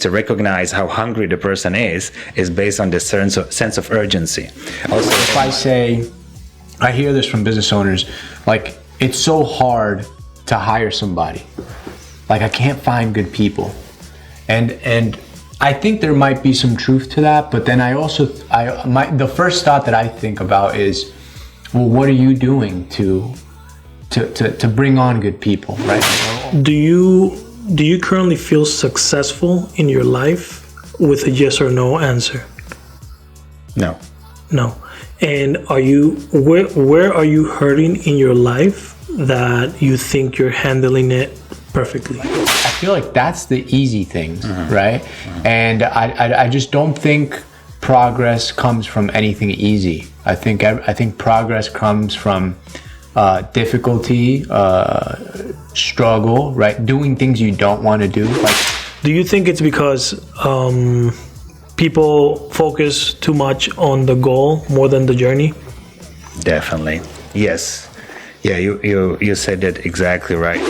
To recognize how hungry the person is based on the sense of urgency. Also, if I say, I hear this from business owners, like, it's so hard to hire somebody. Like, I can't find good people. And I think there might be some truth to that, but then the first thought that I think about is, well, what are you doing to bring on good people, right? Do you currently feel successful in your life with a yes or no answer? No. No. And where are you hurting in your life that you think you're handling it perfectly? I feel like that's the easy things, right? And I just don't think progress comes from anything easy. I think progress comes from difficulty, struggle, right? Doing things you don't want to do. Like, do you think it's because people focus too much on the goal more than the journey? Definitely. Yes. Yeah, you said that exactly right.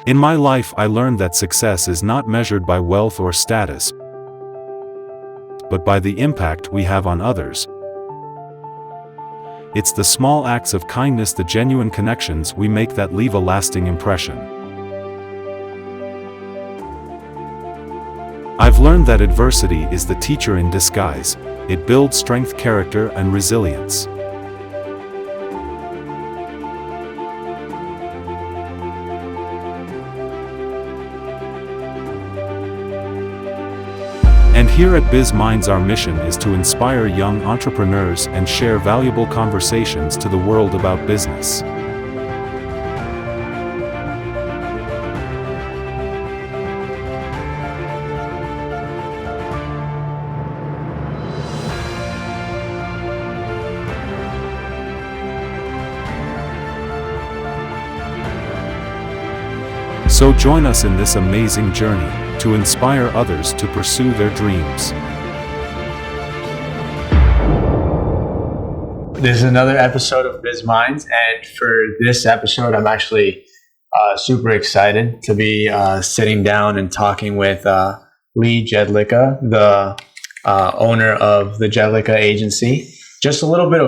In my life, I learned that success is not measured by wealth or status, but by the impact we have on others. It's the small acts of kindness, the genuine connections we make that leave a lasting impression. I've learned that adversity is the teacher in disguise. It builds strength, character, and resilience. And here at Biz Mindz, our mission is to inspire young entrepreneurs and share valuable conversations to the world about business. So join us in this amazing journey to inspire others to pursue their dreams. This is another episode of Biz Mindz, and for this episode, I'm actually super excited to be sitting down and talking with Lee Jedlicka, the owner of the Jedlicka agency. Just a little bit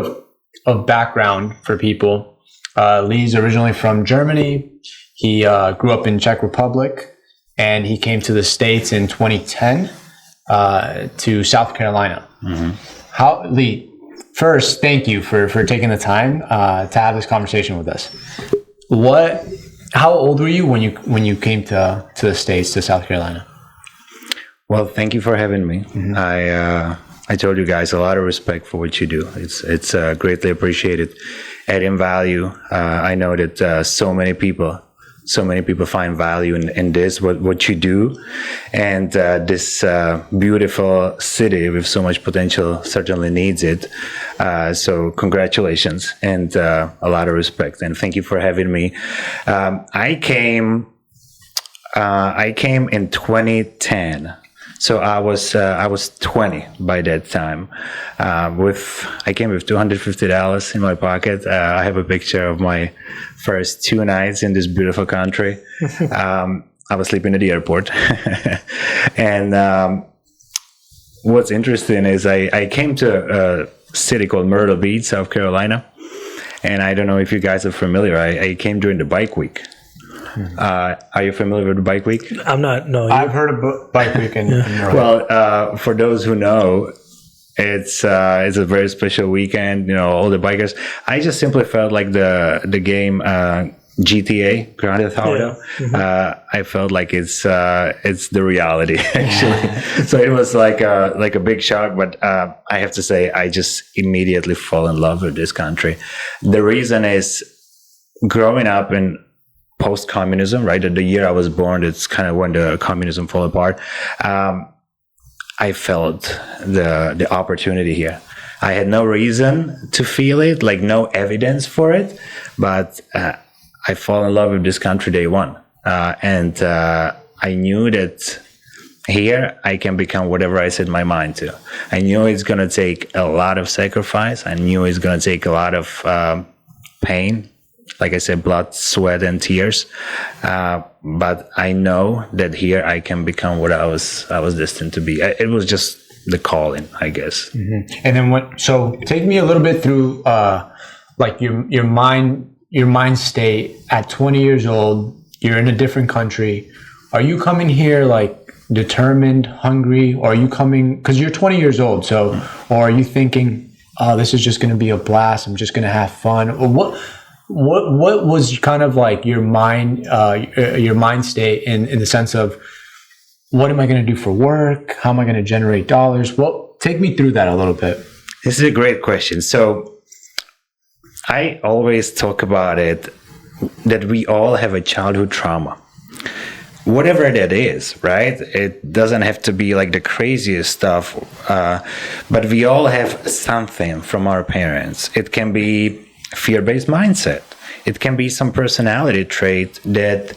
of background for people. Lee's originally from Germany. He grew up in Czech Republic, and he came to the States in 2010 to South Carolina. Lee, first, thank you for taking the time to have this conversation with us. How old were you when you came to the States, to South Carolina? Well, thank you for having me. I told you guys a lot of respect for what you do. It's greatly appreciated, adding value. I know that so many people find value in this, what you do, and this beautiful city with so much potential certainly needs it. So congratulations and a lot of respect, and thank you for having me. I came in 2010. So I was 20 by that time. I came with $250 in my pocket. I have a picture of my first 2 nights in this beautiful country. I was sleeping at the airport. And what's interesting is I came to a city called Myrtle Beach, South Carolina. And I don't know if you guys are familiar. I came during the bike week. Are you familiar with the Bike Week? I'm not. No, I've heard of Bike Week in Norway. Well, for those who know, it's a very special weekend. You know, all the bikers. I just simply felt like the game GTA, Grand Theft Auto. I felt like it's the reality actually. So it was like a big shock. But I have to say, I just immediately fall in love with this country. The reason is growing up in post-communism, right? The year I was born, it's kind of when the communism fell apart. I felt the opportunity here. I had no reason to feel it, like no evidence for it, but I fall in love with this country day one. And I knew that here I can become whatever I set my mind to. I knew it's going to take a lot of sacrifice. I knew it's going to take a lot of pain, like I said, blood, sweat, and tears. But I know that here I can become what I was destined to be. It was just the calling, I guess. Mm-hmm. And then so take me a little bit through like your mind state at 20 years old. You're in a different country. Are you coming here like determined, hungry, or are you coming because you're 20 years old? So, or are you thinking, oh, this is just going to be a blast, I'm just going to have fun? Or what was kind of like your mind state in the sense of, what am I going to do for work? How am I going to generate dollars? Well, take me through that a little bit. This is a great question. So I always talk about it, that we all have a childhood trauma. Whatever that is, right? It doesn't have to be like the craziest stuff, but we all have something from our parents. It can be fear-based mindset. It can be some personality trait that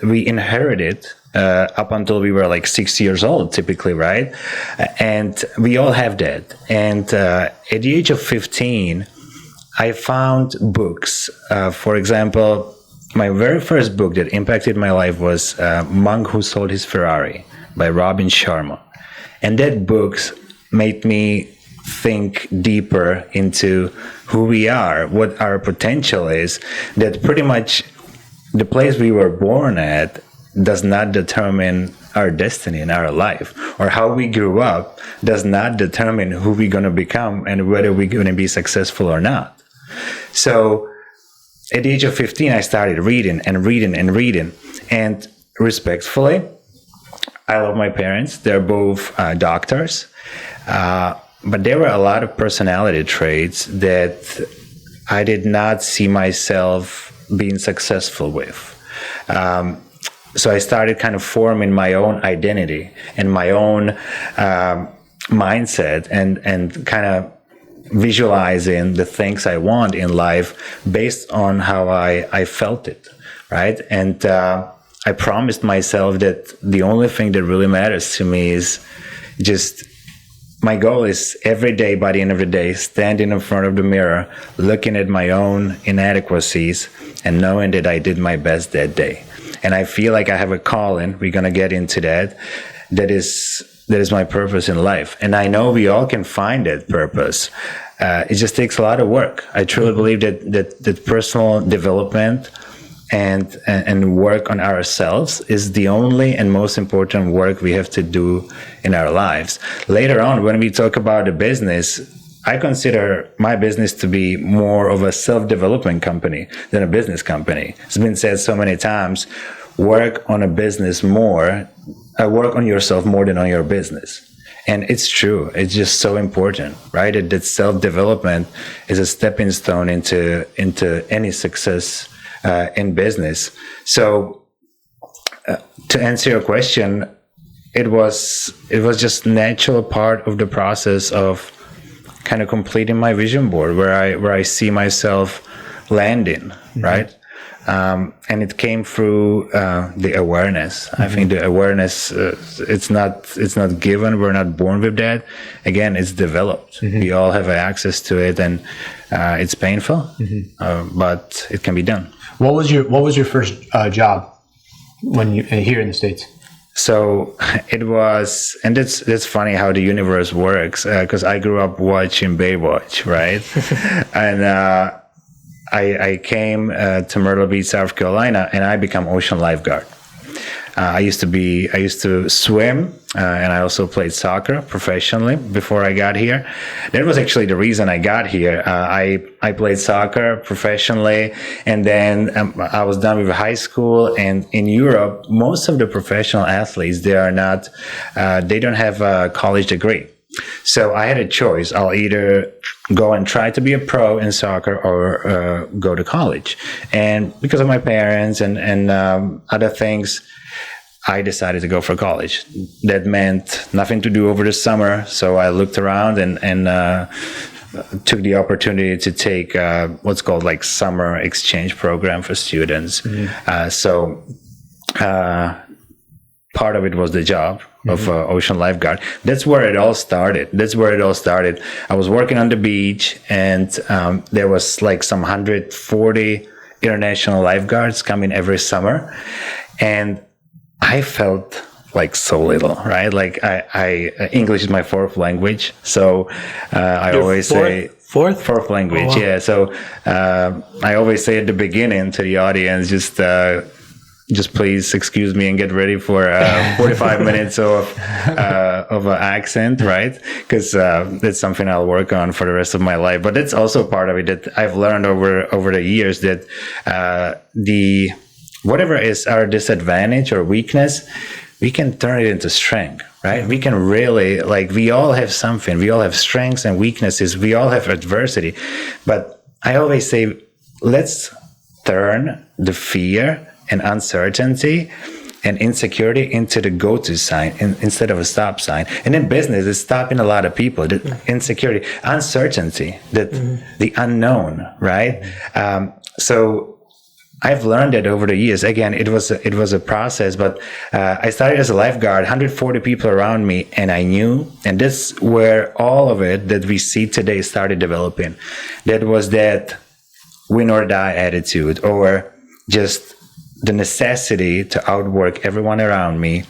we inherited up until we were like 6 years old, typically, right? And we all have that. And at the age of 15, I found books. For example, my very first book that impacted my life was Monk Who Sold His Ferrari by Robin Sharma. And that book made me think deeper into who we are, what our potential is, that pretty much the place we were born at does not determine our destiny in our life, or how we grew up does not determine who we're going to become and whether we're going to be successful or not. So at the age of 15, I started reading. And respectfully, I love my parents. They're both doctors. But there were a lot of personality traits that I did not see myself being successful with. So I started kind of forming my own identity and my own mindset and kind of visualizing the things I want in life based on how I felt it, right? And I promised myself that the only thing that really matters to me is just, my goal is every day, by the end of the day, standing in front of the mirror, looking at my own inadequacies and knowing that I did my best that day. And I feel like I have a calling, we're going to get into that, that is my purpose in life. And I know we all can find that purpose. It just takes a lot of work. I truly believe that personal development and work on ourselves is the only and most important work we have to do in our lives. Later on, when we talk about a business, I consider my business to be more of a self-development company than a business company. It's been said so many times, work on a business more, work on yourself more than on your business. And it's true. It's just so important, right? That self-development is a stepping stone into any success in business. So to answer your question, it was just natural part of the process of kind of completing my vision board where I see myself landing, right? And it came through the awareness. I think the awareness, it's not given. We're not born with that. Again, it's developed. We all have access to it, and it's painful, but it can be done. What was your first job when you here in the States? So it was, and that's funny how the universe works, because I grew up watching Baywatch, right? And I came to Myrtle Beach, South Carolina, and I became ocean lifeguard. I used to swim, and I also played soccer professionally before I got here. That was actually the reason I got here. I played soccer professionally, and then I was done with high school. And in Europe, most of the professional athletes, they don't have a college degree. So I had a choice. I'll either go and try to be a pro in soccer or go to college. And because of my parents and other things, I decided to go for college. That meant nothing to do over the summer. So I looked around and took the opportunity to take what's called like summer exchange program for students. part of it was the job of ocean lifeguard. That's where it all started. I was working on the beach, and there was like some 140 international lifeguards coming every summer, and I felt like so little, right? Like I English is my fourth language, so I always say fourth language. Oh, wow. Yeah. So I always say at the beginning to the audience, just please excuse me and get ready for 45 minutes of an accent, right? Because that's something I'll work on for the rest of my life. But that's also part of it that I've learned over the years, that whatever is our disadvantage or weakness, we can turn it into strength, right? We can really, like, we all have something. We all have strengths and weaknesses. We all have adversity. But I always say, let's turn the fear and uncertainty and insecurity into the go-to sign instead of a stop sign. And in business, it's stopping a lot of people. The insecurity, uncertainty, the unknown, right? So I've learned that over the years. Again, it was a process, but I started as a lifeguard, 140 people around me, and I knew, and this is where all of it that we see today started developing. That was that win or die attitude, or just the necessity to outwork everyone around me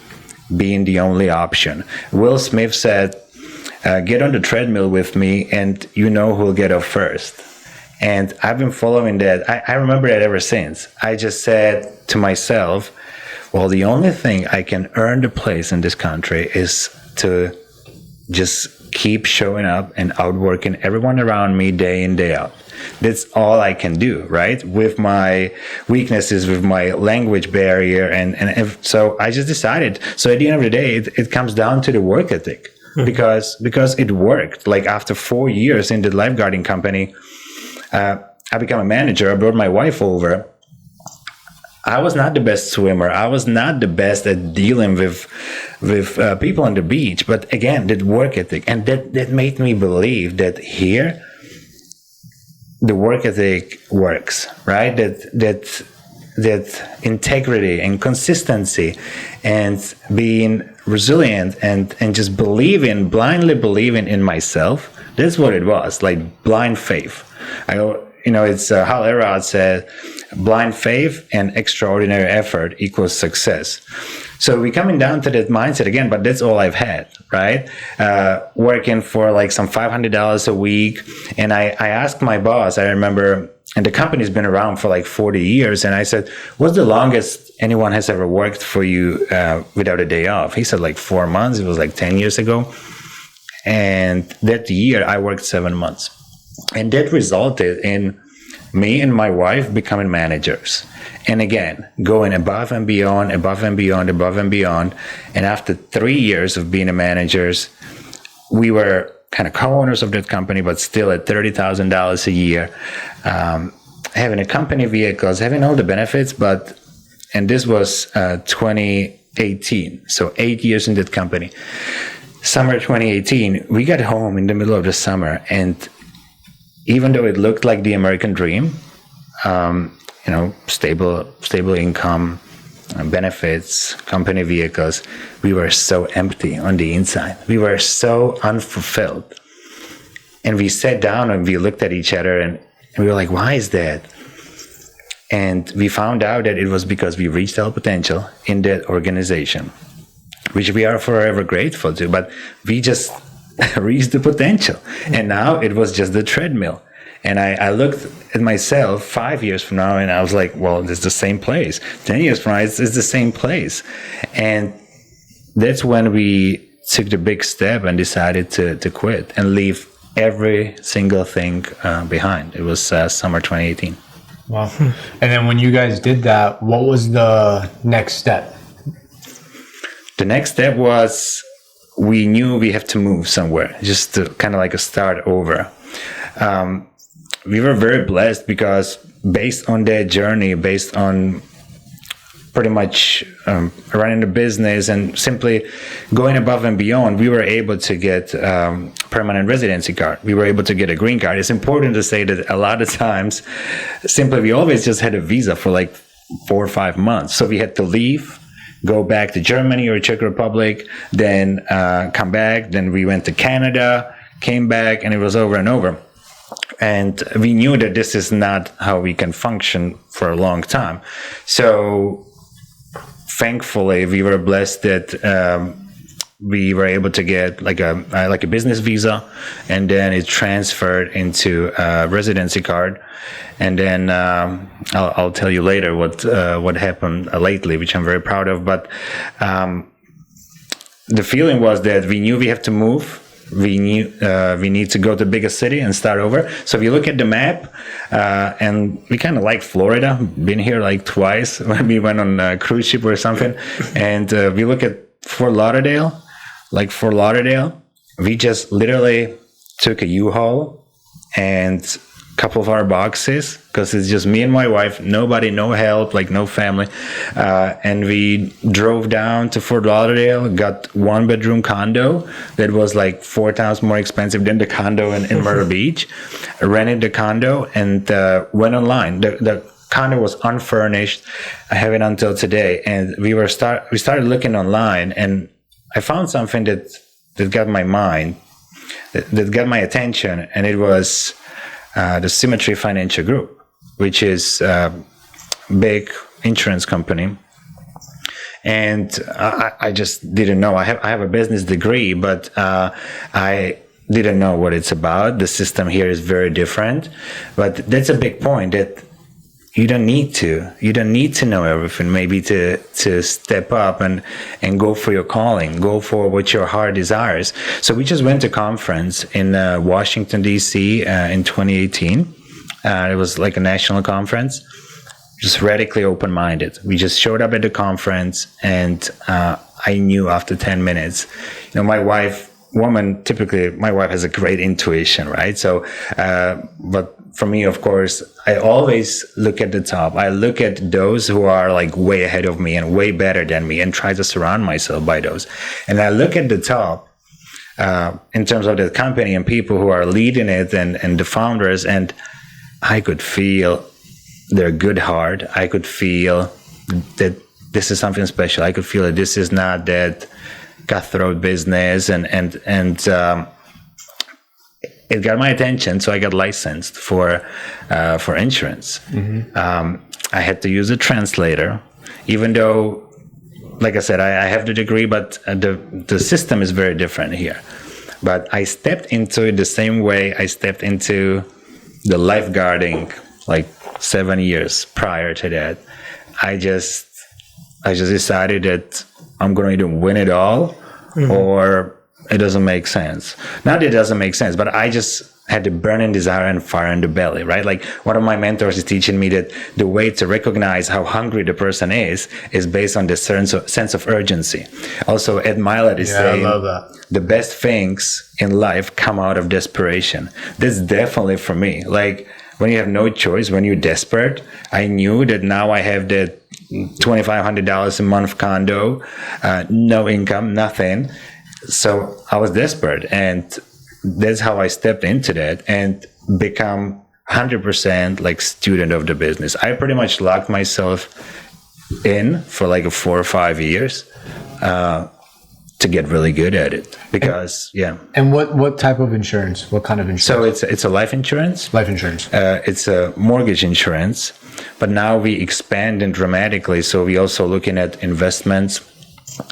being the only option. Will Smith said, get on the treadmill with me and you know who'll get off first. And I've been following that. I remember that ever since. I just said to myself, well, the only thing I can earn the place in this country is to just keep showing up and outworking everyone around me day in, day out. That's all I can do, right? With my weaknesses, with my language barrier. And so I just decided. So at the end of the day, it comes down to the work ethic, because it worked. Like after 4 years in the lifeguarding company, I became a manager. I brought my wife over. I was not the best swimmer. I was not the best at dealing with people on the beach. But again, that work ethic, and that made me believe that here, the work ethic works, right? That integrity and consistency and being resilient and just blindly believing in myself. That's what it was, like blind faith. It's Hal Elrod said, blind faith and extraordinary effort equals success. So we're coming down to that mindset again, but that's all I've had, right? Working for like some $500 a week. And I asked my boss, I remember, and the company's been around for like 40 years. And I said, what's the longest anyone has ever worked for you without a day off? He said like 4 months. It was like 10 years ago. And that year I worked 7 months. And that resulted in me and my wife becoming managers. And again, going above and beyond. And after 3 years of being a managers, we were kind of co-owners of that company, but still at $30,000 a year, having a company vehicles, having all the benefits. And this was 2018. So 8 years in that company. Summer 2018, we got home in the middle of the summer, and even though it looked like the American dream, stable income, benefits, company vehicles, we were so empty on the inside. We were so unfulfilled. And we sat down and we looked at each other and we were like, why is that? And we found out that it was because we reached our potential in that organization, which we are forever grateful to, but we just reached the potential. And now it was just the treadmill. And I looked at myself 5 years from now and I was like, well, it's the same place. 10 years from now, it's the same place. And that's when we took the big step and decided to quit and leave every single thing behind. It was summer 2018. Wow. And then when you guys did that, what was the next step? The next step was, we knew we have to move somewhere, just to kind of like a start over. We were very blessed because based on that journey, based on pretty much running the business and simply going above and beyond, we were able to get permanent residency card. We were able to get a green card. It's important to say that a lot of times, simply we always just had a visa for like 4 or 5 months. So we had to leave go back to Germany or Czech Republic, then come back. Then we went to Canada, came back, and it was over and over. And we knew that this is not how we can function for a long time. So thankfully, we were blessed that we were able to get like a business visa, and then it transferred into a residency card. And then I'll tell you later what happened lately, which I'm very proud of. But the feeling was that we knew we have to move. We knew we need to go to the biggest city and start over. So if you look at the map, and we kind of like Florida, been here like twice when we went on a cruise ship or something. And we look at Fort Lauderdale, we just literally took a U-Haul and a couple of our boxes, because it's just me and my wife, nobody, no help, like no family. And we drove down to Fort Lauderdale, got 1-bedroom condo that was like 4 times more expensive than the condo in Myrtle Beach. Rented the condo and went online. The condo was unfurnished. I have it until today. And we started looking online, and I found something that got my mind, that got my attention, and it was the Symmetry Financial Group, which is a big insurance company. And I just didn't know. I have a business degree, but I didn't know what it's about. The system here is very different. But that's a big point, that you don't need to know everything, maybe to step up and go for your calling, go for what your heart desires. So we just went to a conference in Washington, D.C. In 2018. It was like a national conference, just radically open-minded. We just showed up at the conference, and I knew after 10 minutes, my wife has a great intuition, right? So, but for me, of course, I always look at the top. I look at those who are like way ahead of me and way better than me, and try to surround myself by those. And I look at the top in terms of the company and people who are leading it and the founders, and I could feel their good heart. I could feel that this is something special. I could feel that this is not that cutthroat business, and it got my attention. So I got licensed for insurance. Mm-hmm. I had to use a translator, even though, like I said, I have the degree, but the system is very different here. But I stepped into it the same way I stepped into the lifeguarding like 7 years prior to that. I just decided that I'm going to either win it all, mm-hmm. or it doesn't make sense. Not that it doesn't make sense, but I just had the burning desire and fire in the belly, right? Like one of my mentors is teaching me that the way to recognize how hungry the person is based on the sense of urgency. Also, Ed Milet is saying, I love that. The best things in life come out of desperation. That's definitely for me. Like when you have no choice, when you're desperate, I knew that now I have that $2,500 a month condo, no income, nothing. So I was desperate, and that's how I stepped into that and become 100% like student of the business. I pretty much locked myself in for like 4 or 5 years to get really good at it, because And what type of insurance? What kind of insurance? So it's a life insurance. Life insurance. It's a mortgage insurance, but now we expand dramatically. So we also looking at investments,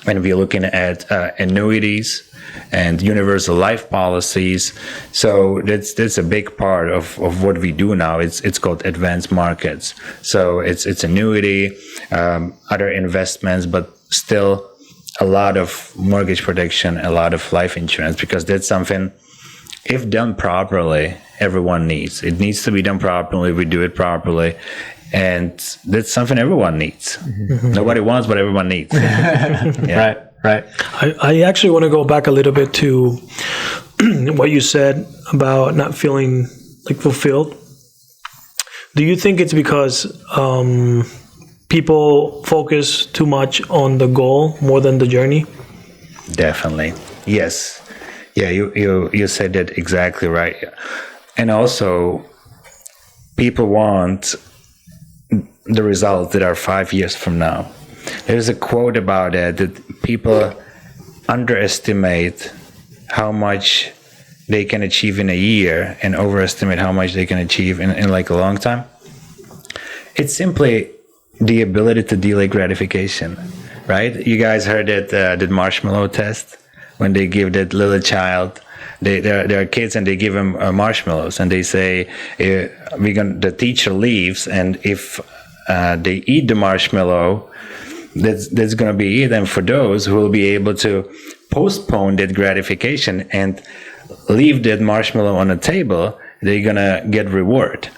and we're looking at annuities and universal life policies. So that's a big part of what we do now. It's called advanced markets. So it's annuity, other investments, but still a lot of mortgage protection, a lot of life insurance, because that's something, if done properly, everyone needs. It needs to be done properly. We do it properly. And that's something everyone needs. Mm-hmm. Nobody wants, but everyone needs. Yeah. Right. I actually want to go back a little bit to what you said about not feeling like fulfilled. Do you think it's because people focus too much on the goal more than the journey? Definitely. Yes. Yeah, you said that exactly right. And also, people want the results that are 5 years from now. There's a quote about it that people underestimate how much they can achieve in a year and overestimate how much they can achieve in like a long time. It's simply the ability to delay gratification, right? You guys heard that marshmallow test when they give that little child, they're kids and they give them marshmallows and they say, the teacher leaves and if they eat the marshmallow, that's going to be it. And for those who will be able to postpone that gratification and leave that marshmallow on the table, they're going to get reward.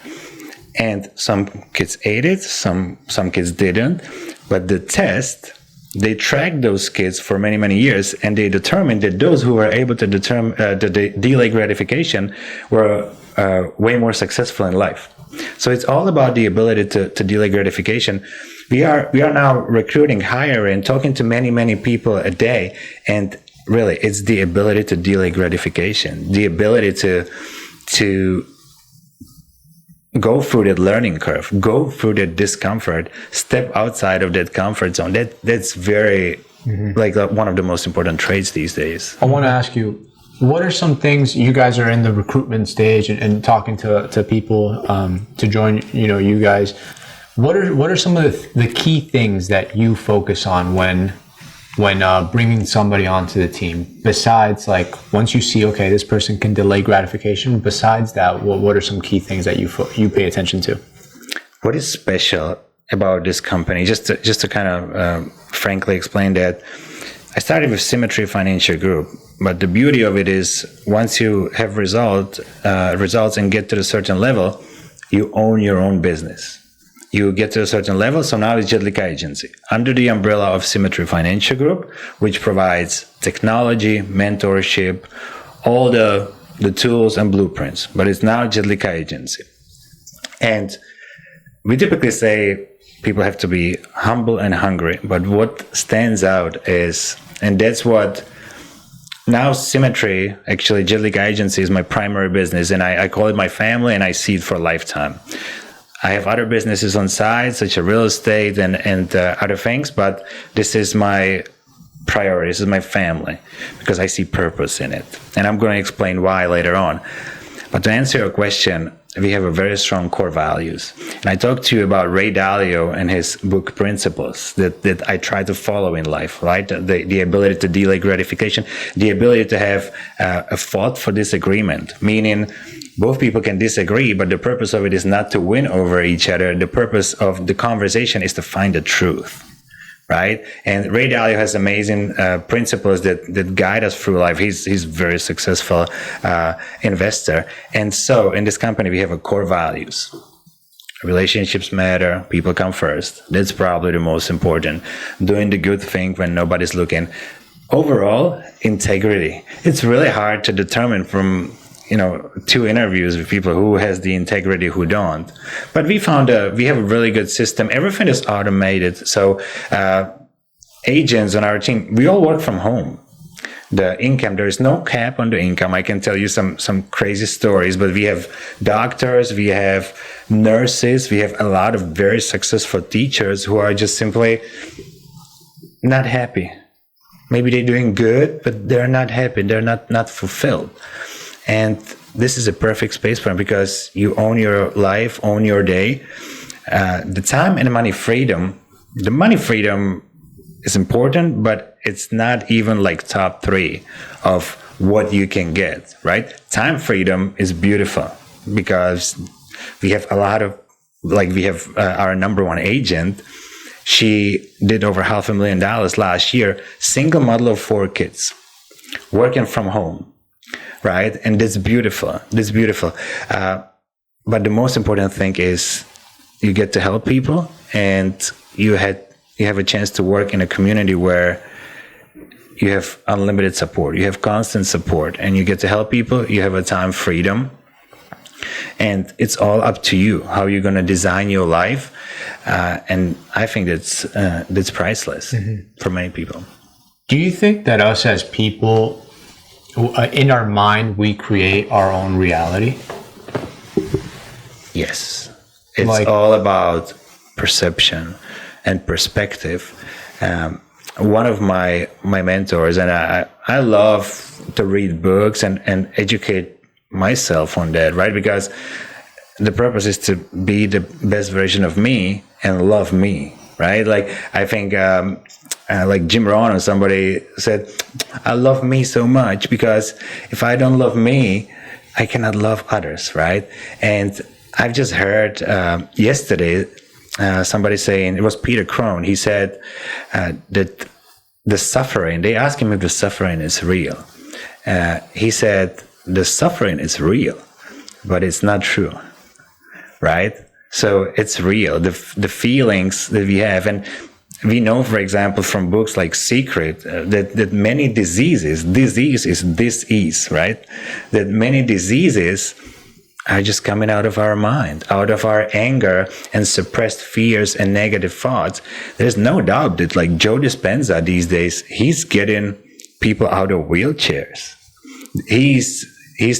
And some kids ate it, some kids didn't. But the test, they tracked those kids for many, many years, and they determined that those who were able to delay gratification were way more successful in life. So it's all about the ability to delay gratification. We are now recruiting, hiring, talking to many, many people a day, and really, it's the ability to delay gratification, the ability to go through that learning curve, go through that discomfort, step outside of that comfort zone. That's very one of the most important traits these days. I want to ask you, what are some things, you guys are in the recruitment stage and talking to people to join, you guys. What are some of the key things that you focus on when bringing somebody onto the team, besides like once you see, okay, this person can delay gratification, besides that, what are some key things that you pay attention to? What is special about this company? Just to kind of frankly explain that, I started with Symmetry Financial Group, but the beauty of it is once you have results and get to a certain level, you own your own business. You get to a certain level, so now it's Jedlicka Agency under the umbrella of Symmetry Financial Group, which provides technology, mentorship, all the tools and blueprints. But it's now Jedlicka Agency. And we typically say people have to be humble and hungry. But what stands out is, and that's what now Symmetry, actually Jedlicka Agency is my primary business, and I call it my family, and I see it for a lifetime. I have other businesses on side, such as real estate and other things, but this is my priority. This is my family because I see purpose in it. And I'm going to explain why later on. But to answer your question, we have a very strong core values. And I talked to you about Ray Dalio and his book Principles that I try to follow in life, right? The ability to delay gratification, the ability to have a thoughtful disagreement, meaning both people can disagree, but the purpose of it is not to win over each other. The purpose of the conversation is to find the truth, right? And Ray Dalio has amazing principles that guide us through life. He's very successful investor. And so in this company, we have a core values. Relationships matter. People come first. That's probably the most important. Doing the good thing when nobody's looking. Overall, integrity. It's really hard to determine from 2 interviews with people who has the integrity, who don't. But we found we have a really good system. Everything is automated. So agents on our team, we all work from home. The income, there is no cap on the income. I can tell you some crazy stories, but we have doctors, we have nurses, we have a lot of very successful teachers who are just simply not happy. Maybe they're doing good, but they're not happy. They're not fulfilled. And this is a perfect space for them because you own your life, own your day. The time and the money freedom is important, but it's not even like top 3 of what you can get, right? Time freedom is beautiful because we have a lot of, we have our number 1 agent. She did over $500,000 last year, single mother of 4 kids, working from home. Right, and that's beautiful. But the most important thing is you get to help people, and you have a chance to work in a community where you have unlimited support, you have constant support, and you get to help people. You have a time freedom, and it's all up to you how you're going to design your life. And I think that's priceless for many people. Do you think that us as people, in our mind, we create our own reality? Yes. It's all about perception and perspective. one of my mentors, and I love to read books and educate myself on that, right? Because the purpose is to be the best version of me and love me, right? Like I think like Jim Rohn or somebody said, I love me so much because if I don't love me, I cannot love others, right? And I've just heard yesterday somebody saying, it was Peter Crone, he said that the suffering, they asked him if the suffering is real. He said, the suffering is real, but it's not true, right? So it's real, the feelings that we have. And we know, for example, from books like Secret, that many disease is dis-ease, right? That many diseases are just coming out of our mind, out of our anger and suppressed fears and negative thoughts. There's no doubt that like Joe Dispenza these days, he's getting people out of wheelchairs. He's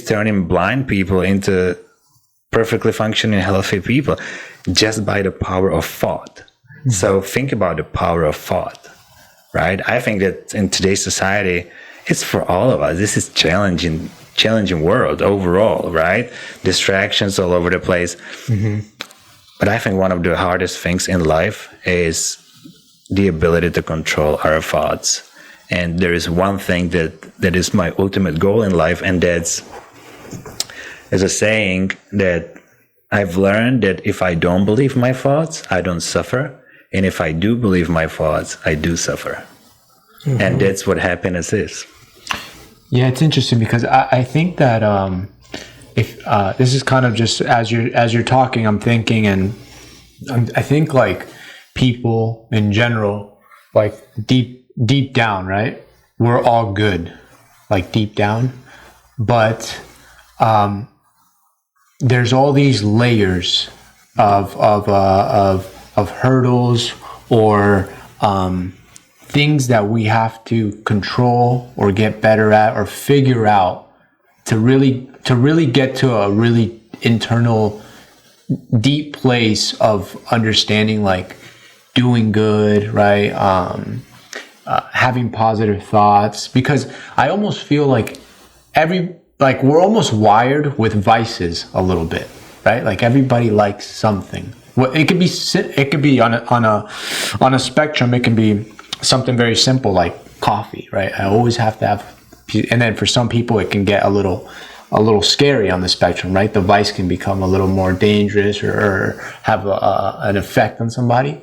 turning blind people into perfectly functioning, healthy people just by the power of thought. So think about the power of thought, right? I think that in today's society, it's for all of us. This is challenging world overall, right? Distractions all over the place. But I think one of the hardest things in life is the ability to control our thoughts. And there is one thing that is my ultimate goal in life, and that's, as a saying that I've learned, that if I don't believe my thoughts, I don't suffer. And if I do believe my thoughts, I do suffer. And that's what happiness is. Yeah, it's interesting because I think that if this is kind of just as you're talking, I'm thinking, and I think like people in general, like deep down, right? We're all good, like deep down, but there's all these layers of hurdles or things that we have to control or get better at or figure out to really get to a really internal deep place of understanding, like doing good, right? Having positive thoughts, because I almost feel like we're almost wired with vices a little bit, right? Like everybody likes something. Well, it could be on a spectrum. It can be something very simple like coffee, right? I always have to have, and then for some people it can get a little scary on the spectrum, right? The vice can become a little more dangerous or have an effect on somebody.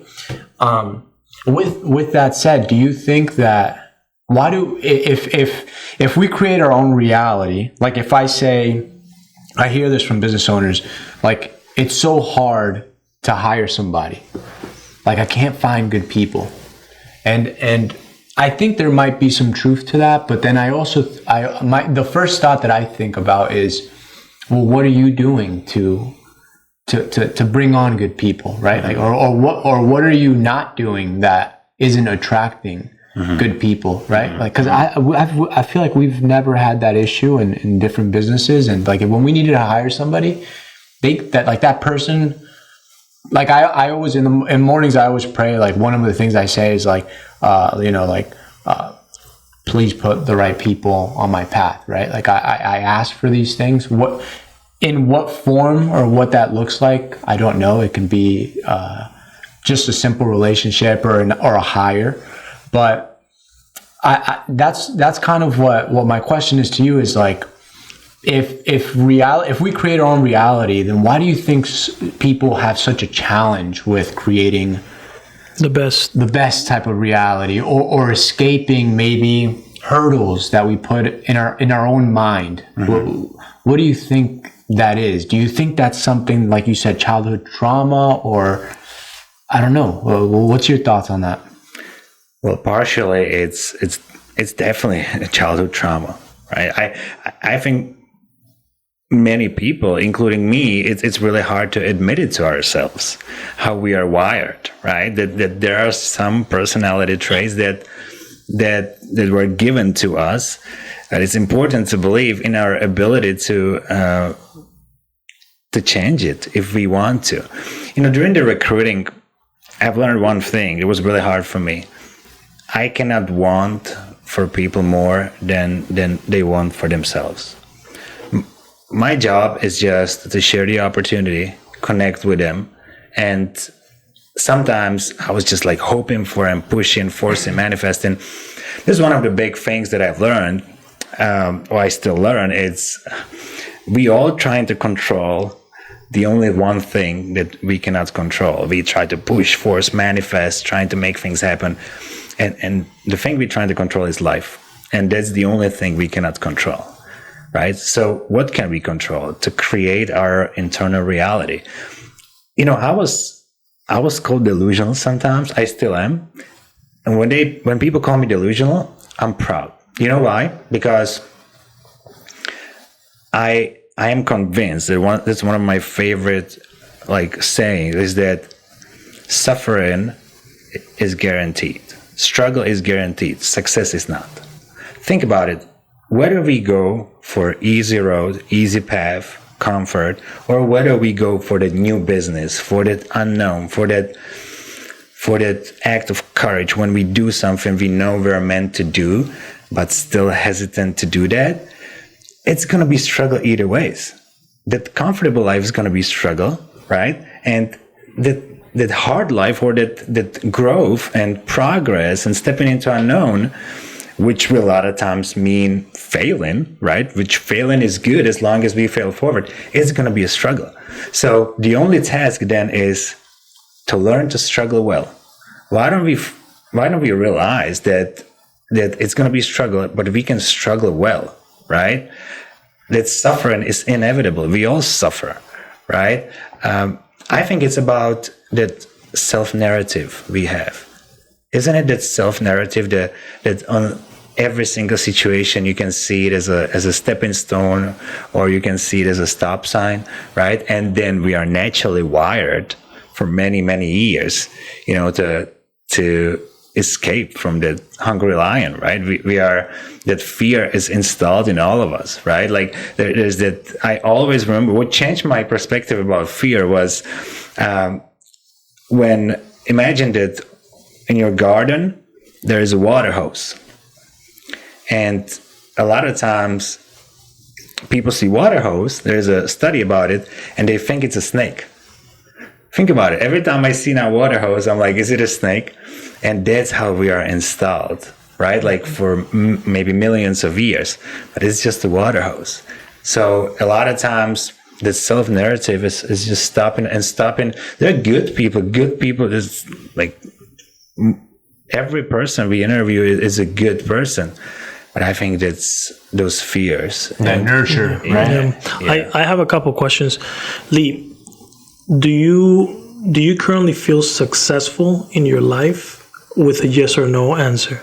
With that said, do you think that if we create our own reality, like if I say, I hear this from business owners, like it's so hard to hire somebody, like I can't find good people, and I think there might be some truth to that, but then the first thought that I think about is, well, what are you doing to bring on good people, right? Like, or what are you not doing that isn't attracting good people, right? Like, because I feel like we've never had that issue in different businesses, and like when we needed to hire somebody, that person. Like I always in mornings I always pray, like one of the things I say is like please put the right people on my path, right? Like I ask for these things. In what form or what that looks like, I don't know. It can be just a simple relationship or a hire, but that's kind of what my question is to you is like, if we create our own reality, then why do you think people have such a challenge with creating the best type of reality, or escaping maybe hurdles that we put in our own mind? What do you think that is? Do you think that's something, like you said, childhood trauma, or I don't know? What's your thoughts on that? Well, partially it's definitely a childhood trauma, right? I think many people, including me, it's really hard to admit it to ourselves, how we are wired, right? That there are some personality traits that were given to us. And it's important to believe in our ability to change it if we want to. During the recruiting, I've learned one thing. It was really hard for me. I cannot want for people more than they want for themselves. My job is just to share the opportunity, connect with them, and sometimes I was just like hoping for and pushing, forcing, manifesting. This is one of the big things that I've learned, or I still learn. It's we all trying to control the only one thing that we cannot control. We try to push, force, manifest, trying to make things happen. And the thing we're trying to control is life. And that's the only thing we cannot control, right? So what can we control? To create our internal reality. You know, I was called delusional sometimes. I still am. And when people call me delusional, I'm proud. You know why? Because I am convinced that that's one of my favorite sayings is that suffering is guaranteed. Struggle is guaranteed. Success is not. Think about it. Whether we go for easy road, easy path, comfort, or whether we go for the new business, for that unknown, for that act of courage when we do something we know we're meant to do, but still hesitant to do that, it's going to be struggle either ways. That comfortable life is going to be struggle, right? And that hard life or that growth and progress and stepping into unknown, which will a lot of times mean failing, right? Which failing is good as long as we fail forward. It's going to be a struggle. So the only task then is to learn to struggle well. Why don't we realize that it's going to be struggle, but we can struggle well, right? That suffering is inevitable. We all suffer, right? I think it's about that self-narrative we have. Isn't it that self-narrative that on every single situation you can see it as a stepping stone, or you can see it as a stop sign, right? And then we are naturally wired for many, many years, to escape from that hungry lion, right? We are, that fear is installed in all of us, right? Like there's that, I always remember what changed my perspective about fear was when, imagine that in your garden, there is a water hose. And a lot of times people see water hose, there's a study about it, and they think it's a snake. Think about it. Every time I see that water hose, I'm like, is it a snake? And that's how we are installed, right? Like for maybe millions of years, but it's just a water hose. So a lot of times the self-narrative is just stopping. There are good people is like every person we interview is a good person. But I think that's those fears. That nurture, right? Yeah. I have a couple questions. Lee, do you currently feel successful in your life with a yes or no answer?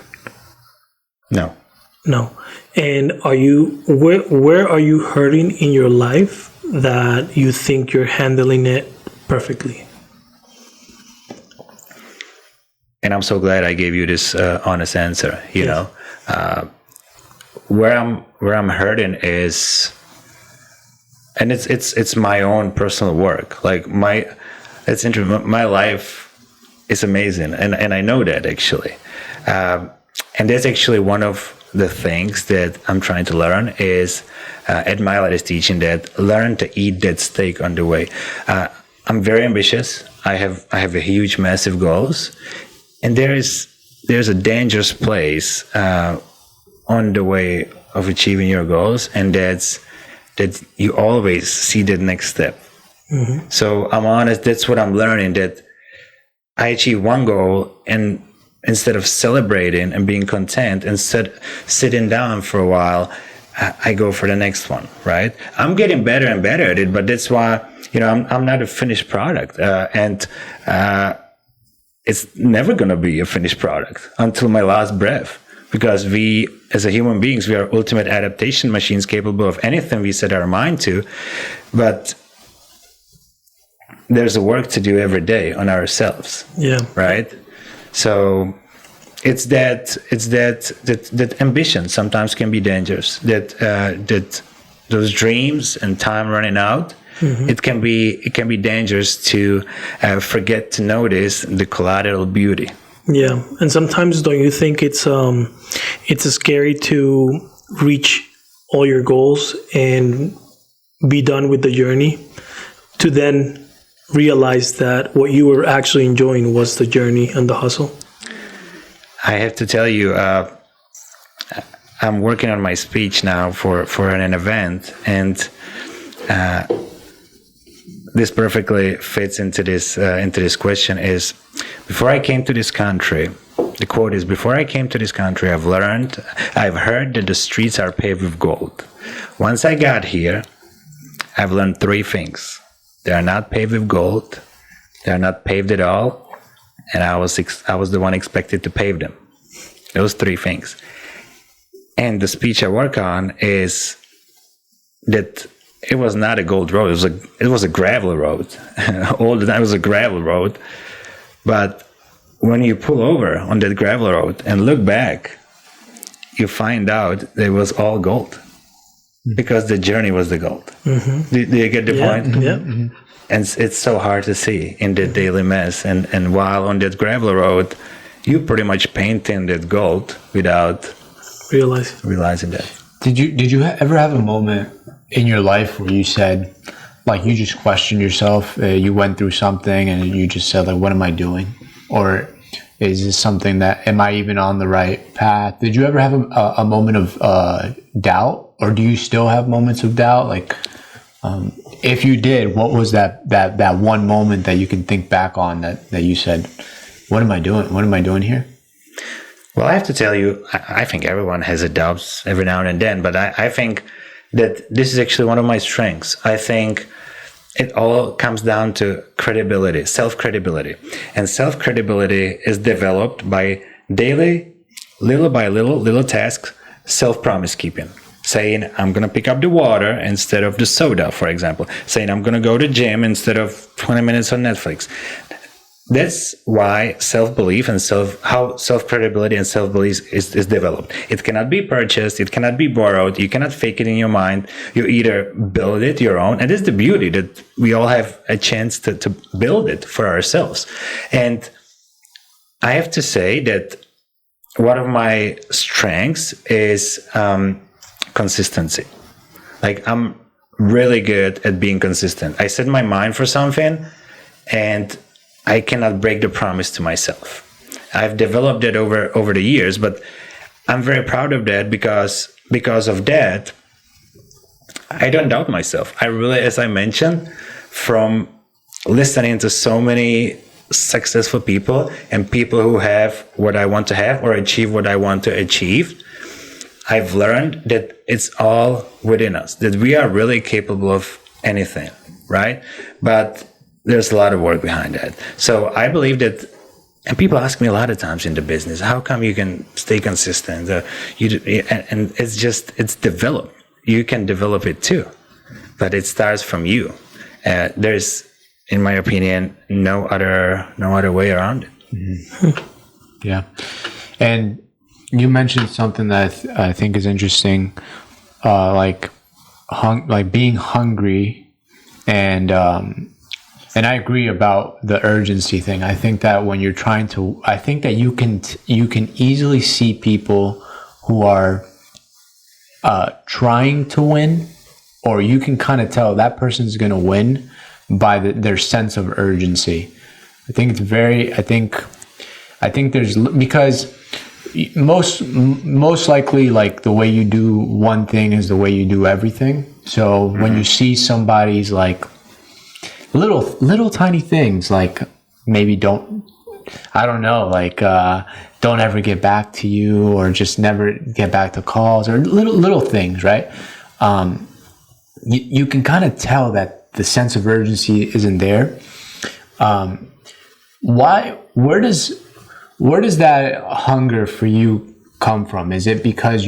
No. And where are you hurting in your life that you think you're handling it perfectly? And I'm so glad I gave you this honest answer. You know, where I'm hurting is, and it's my own personal work. Like my life is amazing, and I know that actually. And that's actually one of the things that I'm trying to learn is Ed Mylett is teaching that learn to eat that steak on the way. I'm very ambitious. I have a huge, massive goals, and there's a dangerous place on the way of achieving your goals, and that's that you always see the next step. Mm-hmm. So I'm honest. That's what I'm learning. That I achieve one goal, and instead of celebrating and being content and sitting down for a while, I go for the next one, right? I'm getting better and better at it, but that's why, I'm not a finished product. And it's never going to be a finished product until my last breath, because we, as a human beings, we are ultimate adaptation machines capable of anything we set our mind to. But there's a work to do every day on ourselves. Yeah. Right. So it's that ambition sometimes can be dangerous. That those dreams and time running out. Mm-hmm. It can be dangerous to forget to notice the collateral beauty, Yeah, and sometimes don't you think it's scary to reach all your goals and be done with the journey, to then realize that what you were actually enjoying was the journey and the hustle? I have to tell you, I'm working on my speech now for an event, and this perfectly fits into this question. Is before I came to this country, the quote is, before I came to this country, I've heard that the streets are paved with gold. Once I got here, I've learned three things. They are not paved with gold, they are not paved at all, and I was the one expected to pave them. Those three things. And the speech I work on is that it was not a gold road. It was a gravel road. All the time it was a gravel road. But when you pull over on that gravel road and look back, you find out that it was all gold, because the journey was the gold. Mm-hmm. Do you get the point? Yeah. Mm-hmm. And it's so hard to see in the daily mess. And while on that gravel road, you pretty much painting that gold without realizing that. Did you ever have a moment in your life where you said, like, you just questioned yourself, you went through something and you just said, like, what am I doing? Or is this something that, am I even on the right path? Did you ever have a moment of doubt, or do you still have moments of doubt? Like, if you did, what was that one moment that you can think back on that you said, what am I doing? What am I doing here? Well, I have to tell you, I think everyone has a doubts every now and then, but I think that this is actually one of my strengths. I think it all comes down to credibility, self-credibility. And self-credibility is developed by daily, little by little tasks, self-promise keeping. Saying, I'm going to pick up the water instead of the soda, for example. Saying, I'm going to go to the gym instead of 20 minutes on Netflix. That's why self-belief and self-credibility and self-belief is developed. It cannot be purchased. It cannot be borrowed. You cannot fake it in your mind. You either build it your own. And it's the beauty that we all have a chance to build it for ourselves. And I have to say that one of my strengths is consistency. Like, I'm really good at being consistent. I set my mind for something, and I cannot break the promise to myself. I've developed that over the years, but I'm very proud of that because of that, I don't doubt myself. I really, as I mentioned, from listening to so many successful people and people who have what I want to have or achieve what I want to achieve, I've learned that it's all within us, that we are really capable of anything, right? But there's a lot of work behind that. So I believe that, and people ask me a lot of times in the business, how come you can stay consistent? And it's developed. You can develop it too, but it starts from you. There's, in my opinion, no other way around it. Mm-hmm. Yeah. And you mentioned something that I think is interesting, like being hungry, and I agree about the urgency thing. I think that when you're trying to, I think that you can easily see people who are trying to win, or you can kind of tell that person's going to win by their sense of urgency. I think there's, because most likely, like, the way you do one thing is the way you do everything. So when you see somebody's like little tiny things, like maybe don't ever get back to you, or just never get back to calls, or little things, right? You can kind of tell that the sense of urgency isn't there. Where does that hunger for you come from? Is it because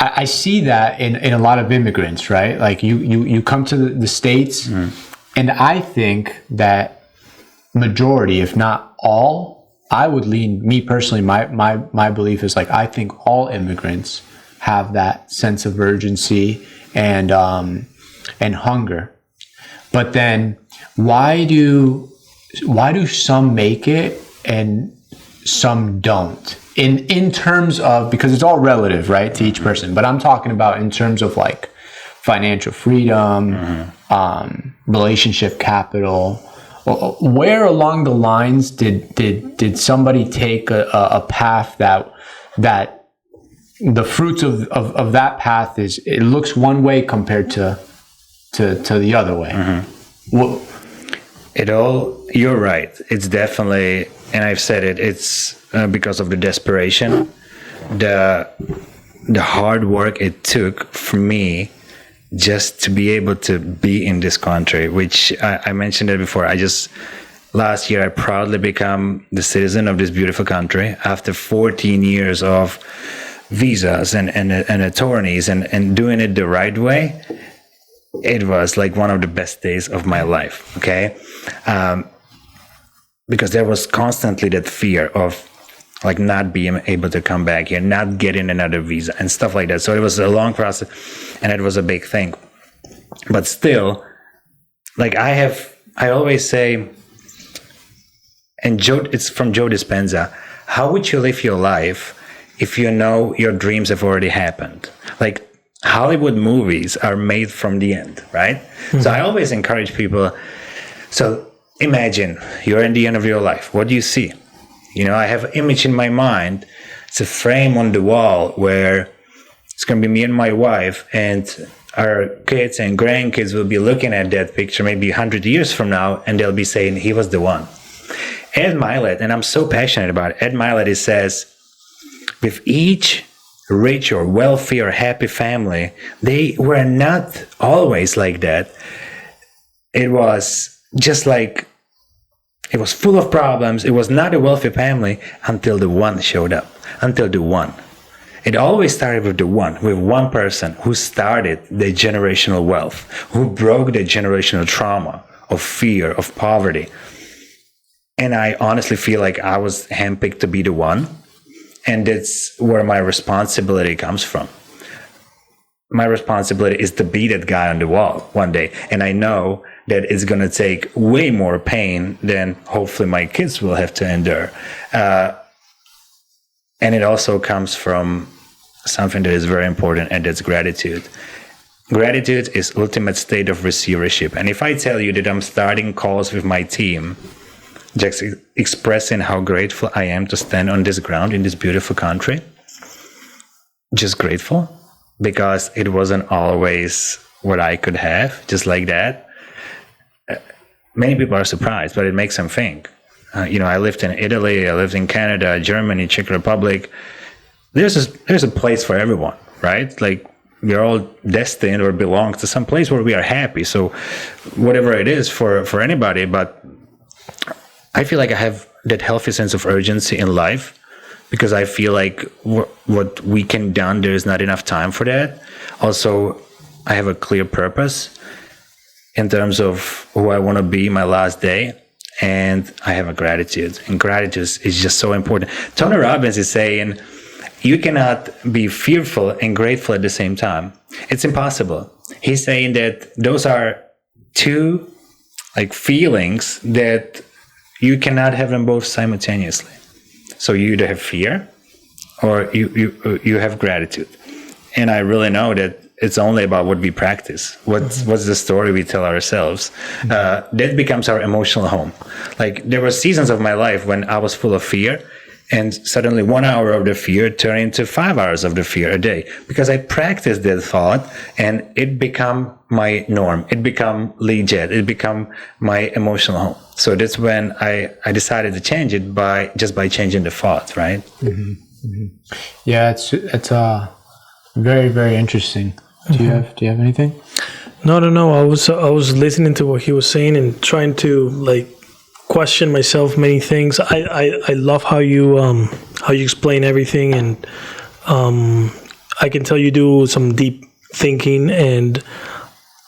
I see that in a lot of immigrants, right? Like you come to the States, and I think that majority, if not all, I would lean, me personally, my belief is, like, I think all immigrants have that sense of urgency and hunger. But then why do why do some make it and some don't? In terms of, because it's all relative, right, to each person, but I'm talking about in terms of like financial freedom, relationship capital. Where along the lines did somebody take a path that the fruits of that path it looks one way compared to the other way? Well, you're right. It's definitely, and I've said it, it's because of the desperation, the hard work it took for me just to be able to be in this country, which I mentioned it before. Last year, I proudly become the citizen of this beautiful country after 14 years of visas and attorneys and doing it the right way. It was like one of the best days of my life, okay? Because there was constantly that fear of like not being able to come back here, not getting another visa and stuff like that. So it was a long process and it was a big thing. But still, like I always say, and it's from Joe Dispenza, how would you live your life if you know your dreams have already happened? Like Hollywood movies are made from the end, right? Mm-hmm. So I always encourage people. So imagine you're in the end of your life. What do you see? You know, I have an image in my mind. It's a frame on the wall where it's going to be me and my wife, and our kids and grandkids will be looking at that picture maybe 100 years from now, and they'll be saying, he was the one. Ed Milet, and I'm so passionate about it, Ed Milet, he says, with each rich or wealthy or happy family, they were not always like that. It was just like, it was full of problems. It was not a wealthy family until the one showed up, until the one. It always started with the one, with one person who started the generational wealth, who broke the generational trauma of fear, of poverty. And I honestly feel like I was handpicked to be the one. And that's where my responsibility comes from. My responsibility is to be that guy on the wall one day. And I know that it's going to take way more pain than hopefully my kids will have to endure. And it also comes from something that is very important, and that's gratitude. Gratitude is ultimate state of receivership. And if I tell you that I'm starting calls with my team, just expressing how grateful I am to stand on this ground in this beautiful country, just grateful, because it wasn't always what I could have, just like that. Many people are surprised, but it makes them think. I lived in Italy, I lived in Canada, Germany, Czech Republic. There's a place for everyone, right? Like we're all destined or belong to some place where we are happy. So whatever it is for anybody, but I feel like I have that healthy sense of urgency in life because I feel like what we can done, there is not enough time for that. Also, I have a clear purpose in terms of who I want to be my last day. And I have a gratitude. And gratitude is just so important. Tony Robbins is saying, you cannot be fearful and grateful at the same time. It's impossible. He's saying that those are two feelings that you cannot have them both simultaneously. So you either have fear or you have gratitude. And I really know that it's only about what we practice. What's the story we tell ourselves? That becomes our emotional home. Like there were seasons of my life when I was full of fear, and suddenly 1 hour of the fear turned into 5 hours of the fear a day because I practiced that thought, and it became my norm. It became Lee Jed. It became my emotional home. So that's when I decided to change it by changing the thought, right? Mm-hmm. Mm-hmm. Yeah, it's very, very interesting. Do you have anything? No. I was listening to what he was saying and trying to question myself many things. I love how you explain everything, and I can tell you do some deep thinking, and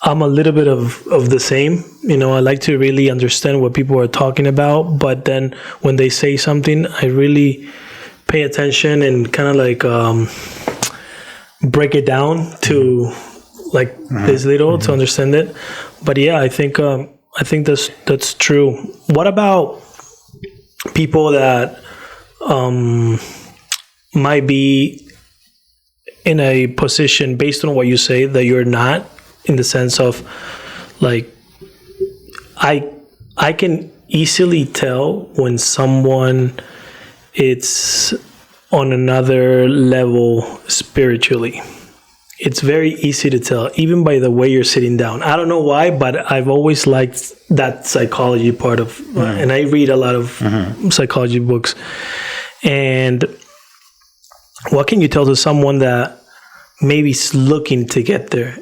I'm a little bit of the same. I like to really understand what people are talking about, but then when they say something, I really pay attention and kind of break it down to this little to understand it. But yeah, I think I think that's true. What about people that might be in a position, based on what you say, that you're not, in the sense of, like, I can easily tell when someone it's on another level spiritually. It's very easy to tell, even by the way you're sitting down. I don't know why, but I've always liked that psychology part of, and I read a lot of psychology books. And what can you tell to someone that maybe is looking to get there,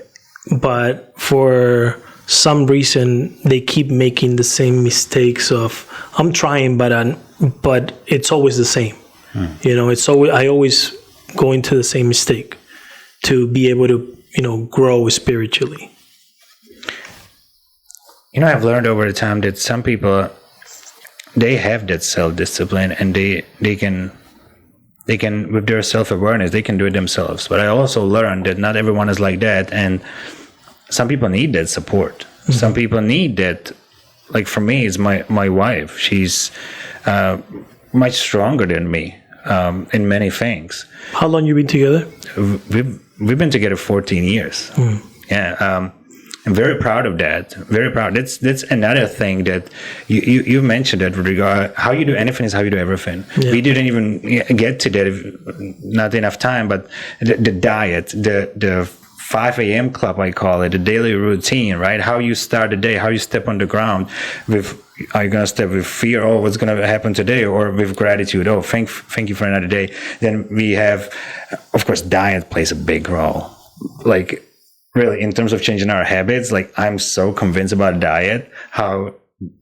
but for some reason they keep making the same mistakes of, I'm trying, but it's always the same. You know, I always go into the same mistake to be able to, grow spiritually. I've learned over the time that some people, they have that self-discipline, and they can, with their self-awareness, they can do it themselves. But I also learned that not everyone is like that, and some people need that support. Some people need that. Like, for me, it's my wife. She's much stronger than me in many things. How long you been together? We've been together 14 years. Yeah. I'm very proud of that. Very proud. That's another thing that you mentioned, that, Rodrigo. How you do anything is how you do everything. Yeah. We didn't even get to that, not enough time, but the diet, the 5 a.m. club, I call it, the daily routine, right? How you start the day, how you step on the ground are you going to step with fear, oh, what's going to happen today, or with gratitude, oh, thank you for another day. Then we have, of course, diet plays a big role. Like, really, in terms of changing our habits, like, I'm so convinced about diet, how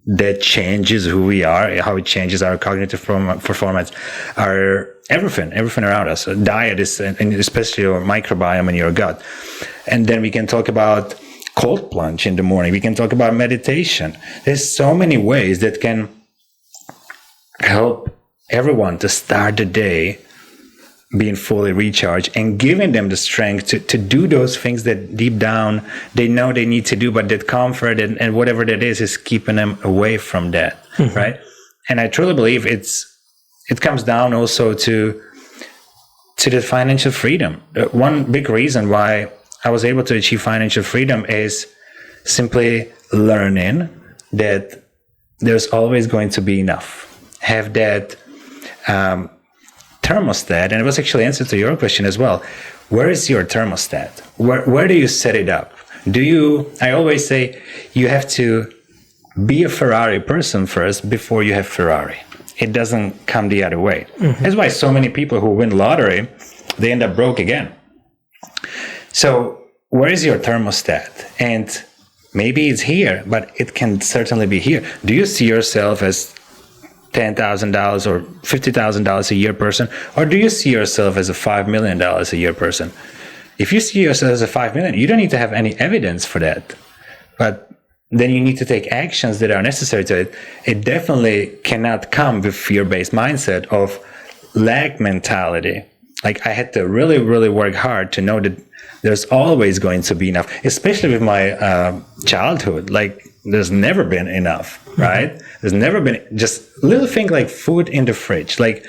that changes who we are, how it changes our cognitive performance, our everything around us. Diet is, and especially your microbiome in your gut. And then we can talk about cold plunge in the morning. We can talk about meditation. There's so many ways that can help everyone to start the day being fully recharged and giving them the strength to do those things that deep down they know they need to do, but that comfort and whatever that is keeping them away from that, right? And I truly believe it comes down also to the financial freedom. One big reason why I was able to achieve financial freedom is simply learning that there's always going to be enough. Have that thermostat, and it was actually answer to your question as well. Where is your thermostat? Where do you set it up? I always say you have to be a Ferrari person first before you have Ferrari. It doesn't come the other way. That's why so many people who win lottery, they end up broke again. So where is your thermostat? And maybe it's here, but it can certainly be here. Do you see yourself as $10,000 or $50,000 a year person, or do you see yourself as a $5 million a year person? If you see yourself as a $5 million, you don't need to have any evidence for that, but then you need to take actions that are necessary to it. It definitely cannot come with fear-based mindset of lack mentality. Like, I had to really, really work hard to know that there's always going to be enough, especially with my childhood. Like, there's never been enough, right? There's never been just little thing like food in the fridge. Like,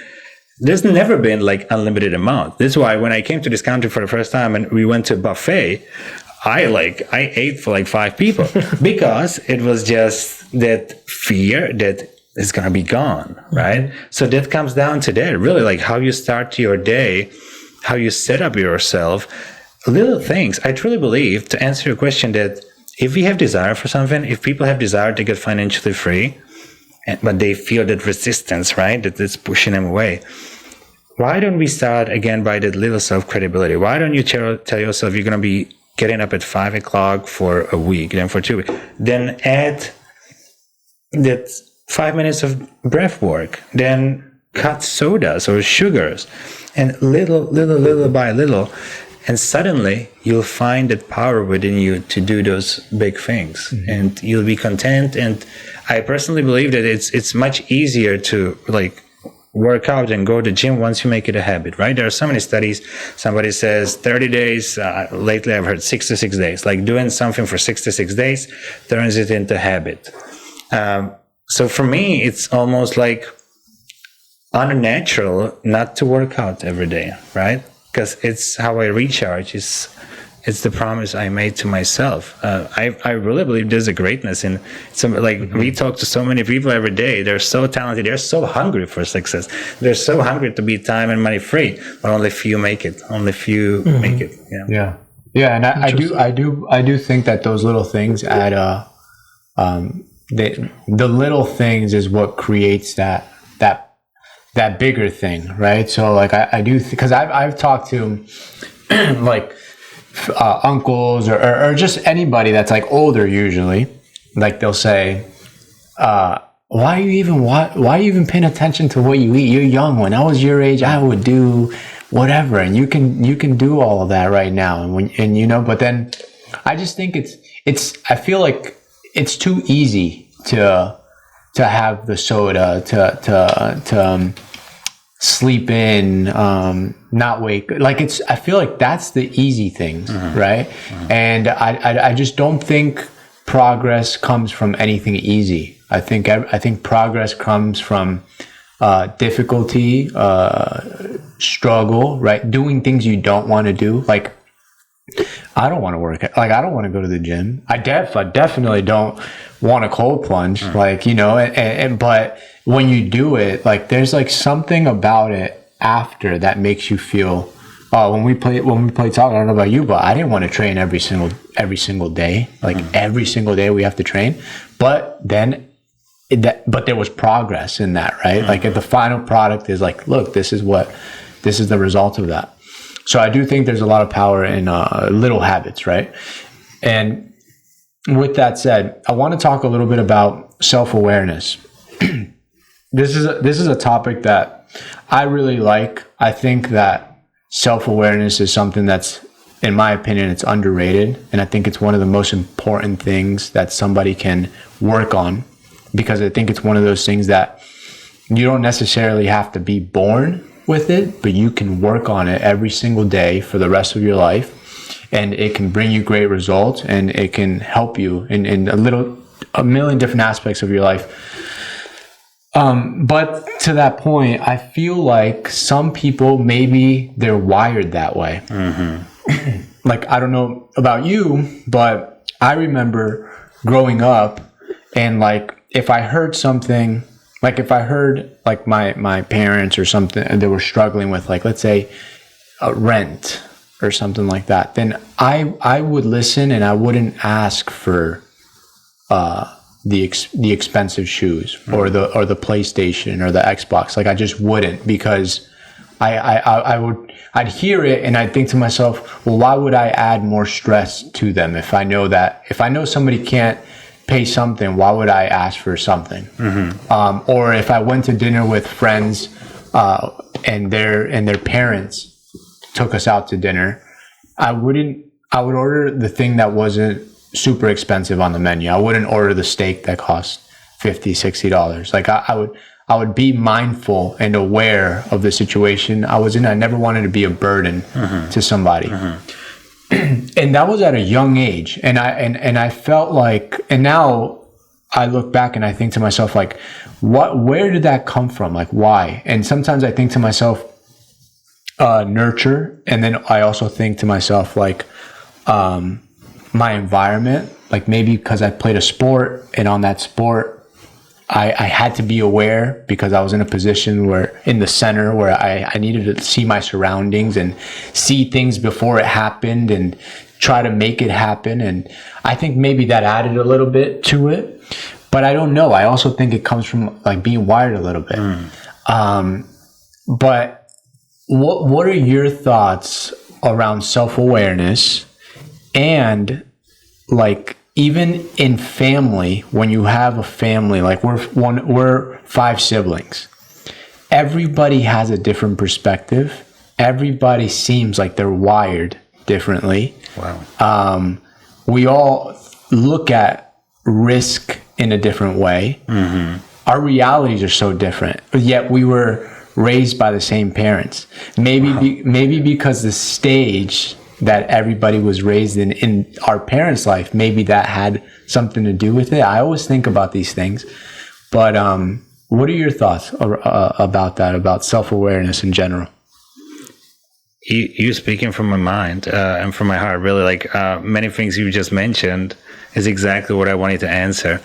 there's never been like unlimited amount. That's why when I came to this country for the first time and we went to a buffet, I ate for like 5 people because it was just that fear that it's going to be gone, right? So that comes down to that, really, like how you start your day, how you set up yourself, little things. I truly believe, to answer your question, that if we have desire for something, if people have desire to get financially free, but they feel that resistance, right, that it's pushing them away, why don't we start again by that little self-credibility? Why don't you tell yourself you're going to be getting up at 5 o'clock for a week, then for 2 weeks, then add that 5 minutes of breath work, then cut sodas or sugars, and little by little, and suddenly you'll find that power within you to do those big things, and you'll be content. And I personally believe that it's much easier to, like, work out and go to the gym once you make it a habit, right? There are so many studies. Somebody says 30 days. Lately, I've heard 66 days. Like doing something for 66 days turns it into habit. So for me, it's almost like unnatural not to work out every day, right? Because it's how I recharge. It's the promise I made to myself. I really believe there's a greatness in some, like we talk to so many people every day. They're so talented. They're so hungry for success. They're so hungry to be time and money free, but only few make it. Only few make it. Yeah. And I do think that those little things add the little things is what creates that bigger thing, right? So like I do, because I've talked to like uncles or just anybody that's like older usually, like they'll say, why are you even paying attention to what you eat? You're young. When I was your age, I would do whatever, and you can do all of that right now. And but then I just think I feel like it's too easy to have the soda, to sleep in, not wake. Like I feel like that's the easy things, right? And I just don't think progress comes from anything easy. I think progress comes from difficulty, struggle, right? Doing things you don't want to do. Like I don't want to work. Like I don't want to go to the gym. I definitely don't want a cold plunge. Like but when you do it, like there's like something about it after that makes you feel. When we play soccer, I don't know about you, but I didn't want to train every single day. Like every single day we have to train, but then. But there was progress in that, right? Like the final product is like, look, this is the result of that. So I do think there's a lot of power in little habits, right? And with that said, I want to talk a little bit about self-awareness. This is a topic that I really like. I think that self-awareness is something that's, in my opinion, it's underrated. And I think it's one of the most important things that somebody can work on, because I think it's one of those things that you don't necessarily have to be born with it, but you can work on it every single day for the rest of your life, and it can bring you great results, and it can help you in a million different aspects of your life. But to that point, I feel like some people, maybe they're wired that way. Like, I don't know about you, but I remember growing up, and like, if I heard something, like if I heard like my parents or something, and they were struggling with, like, let's say rent or something like that, then I would listen, and I wouldn't ask for the expensive shoes or the PlayStation or the Xbox. Like I just wouldn't, because I'd hear it and I'd think to myself, well, why would I add more stress to them if I know somebody can't pay something, why would I ask for something? Or if I went to dinner with friends and their parents took us out to dinner, I would order the thing that wasn't super expensive on the menu. I wouldn't order the steak that cost $50, $60. Like I would be mindful and aware of the situation I was in. I never wanted to be a burden to somebody. And that was at a young age. And I felt like, and now I look back and I think to myself, like, where did that come from? Like, why? And sometimes I think to myself, nurture. And then I also think to myself, like, my environment, like maybe because I played a sport, and on that sport, I had to be aware, because I was in a position where in the center where I needed to see my surroundings and see things before it happened and try to make it happen. And I think maybe that added a little bit to it, but I don't know. I also think it comes from like being wired a little bit. But what are your thoughts around self-awareness, and like, even in family, when you have a family, like we're 5 siblings, everybody has a different perspective. Everybody seems like they're wired differently. Wow. We all look at risk in a different way. Our realities are so different, but yet we were raised by the same parents. Maybe because the stage that everybody was raised in our parents' life, maybe that had something to do with it. I always think about these things. But what are your thoughts about that, about self-awareness in general? You speaking from my mind and from my heart, really, like many things you just mentioned is exactly what I wanted to answer.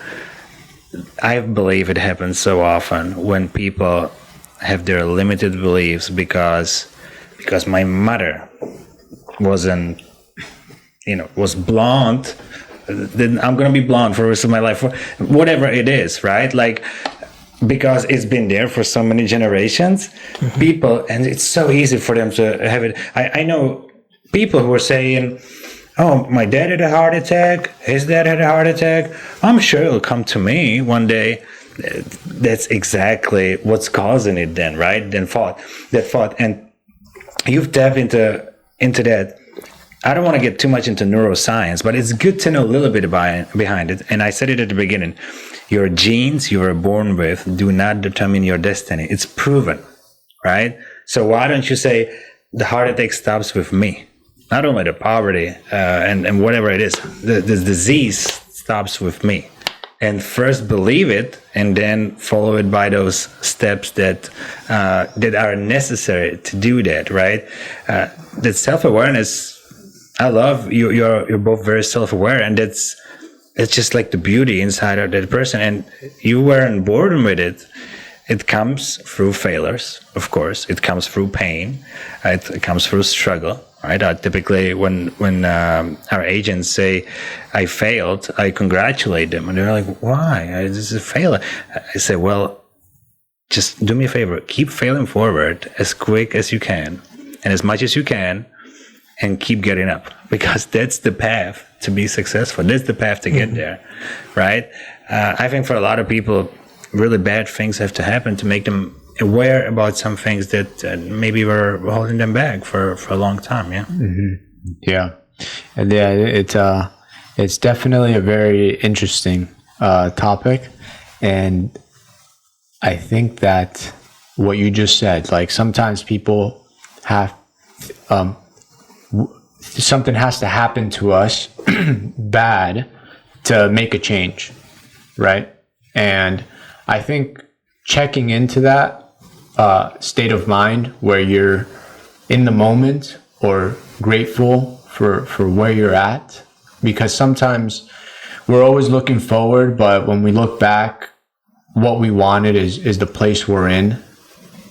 I believe it happens so often when people have their limited beliefs because my mother was blonde, then I'm gonna be blonde for the rest of my life, whatever it is, right? Like, because it's been there for so many generations, people, and it's so easy for them to have it. I know people who are saying, oh, my dad had a heart attack, his dad had a heart attack, I'm sure it'll come to me one day. That's exactly what's causing it then, right? That thought. And you've tapped into that. I don't want to get too much into neuroscience, but it's good to know a little bit behind it. And I said it at the beginning. Your genes you were born with do not determine your destiny. It's proven, right? So why don't you say the heart attack stops with me? Not only the poverty and whatever it is, the disease stops with me. And first believe it, and then follow it by those steps that are necessary to do that, right? That self-awareness, I love you're both very self-aware, and it's just like the beauty inside of that person, and you weren't born with it. It comes through failures, of course. It comes through pain. It comes through struggle, right? Typically, when our agents say, "I failed," I congratulate them, and they're like, "Why? This is a failure." I say, "Well, just do me a favor. Keep failing forward as quick as you can, and as much as you can." And keep getting up, because that's the path to be successful. That's the path to get there, right? I think for a lot of people, really bad things have to happen to make them aware about some things that maybe were holding them back for a long time. Yeah. Mm-hmm. Yeah. And yeah, it's definitely a very interesting topic. And I think that what you just said, like sometimes people have, something has to happen to us bad to make a change, right? And I think checking into that state of mind where you're in the moment or grateful for where you're at, because sometimes we're always looking forward, but when we look back, what we wanted is the place we're in,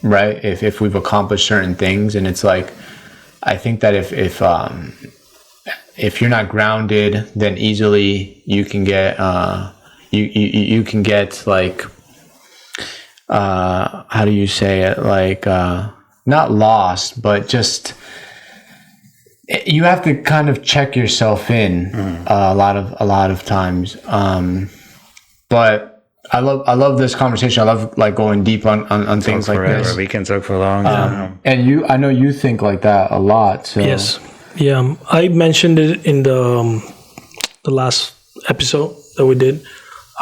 right? If we've accomplished certain things, and it's like, I think that if you're not grounded, then easily you can get you can get like how do you say it, like not lost, but just you have to kind of check yourself in a lot of times. But I love this conversation. I love like going deep on things like this. We can talk for long. And I know you think like that a lot. So. Yes, yeah. I mentioned it in the last episode that we did.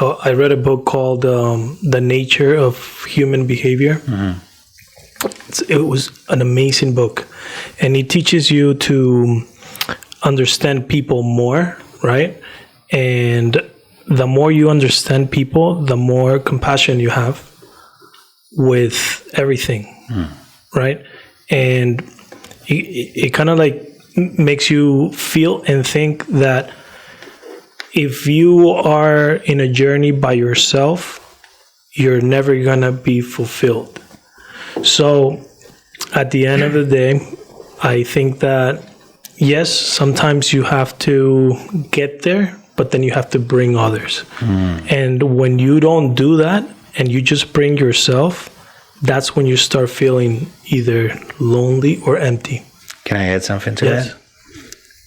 I read a book called "The Nature of Human Behavior." It was an amazing book, and it teaches you to understand people more, right? And the more you understand people, the more compassion you have with everything, right? And it kind of like makes you feel and think that if you are in a journey by yourself, you're never gonna be fulfilled. So at the end of the day, I think that yes, sometimes you have to get there, but then you have to bring others. And when you don't do that and you just bring yourself, that's when you start feeling either lonely or empty. Can I add something to that?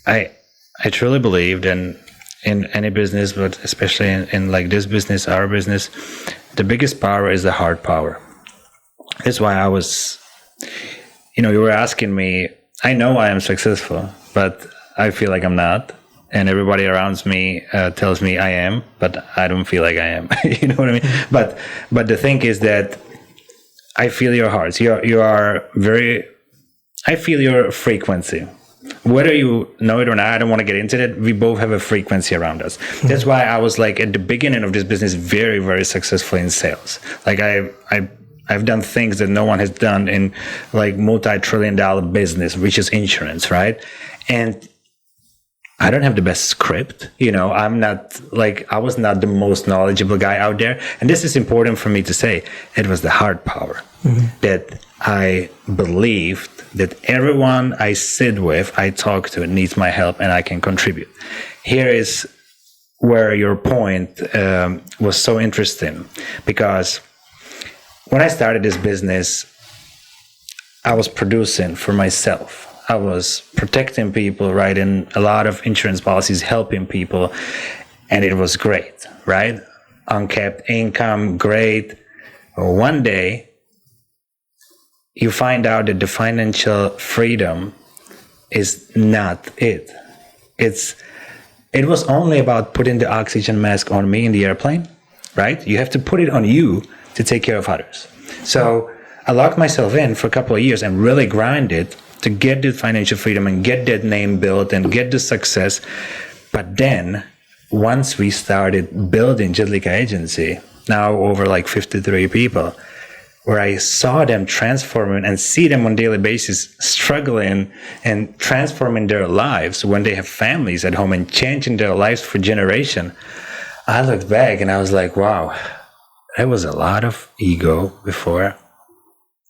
I truly believed in any business, but especially in like this business, our business, the biggest power is the heart power. That's why I was, you were asking me, I know I am successful, but I feel like I'm not. And everybody around me tells me I am, but I don't feel like I am. You know what I mean? But the thing is that I feel your hearts. You are very. I feel your frequency. Whether you know it or not, I don't want to get into that. We both have a frequency around us. That's why I was like at the beginning of this business, very, very successful in sales. Like I've done things that no one has done in like multi-trillion-dollar business, which is insurance, right? And I don't have the best script. I'm not like, I was not the most knowledgeable guy out there. And this is important for me to say. It was the heart power that I believed that everyone I sit with, I talk to, needs my help and I can contribute. Here is where your point was so interesting, because when I started this business, I was producing for myself. I was protecting people, writing a lot of insurance policies, helping people, and it was great, right? Uncapped income, great. Well, one day, you find out that the financial freedom is not it. It was only about putting the oxygen mask on me in the airplane, right? You have to put it on you to take care of others. So I locked myself in for a couple of years and really grinded to get the financial freedom and get that name built and get the success. But then once we started building Jedlicka Agency, now over like 53 people, where I saw them transforming and see them on a daily basis struggling and transforming their lives when they have families at home and changing their lives for generation, I looked back and I was like, wow, there was a lot of ego before,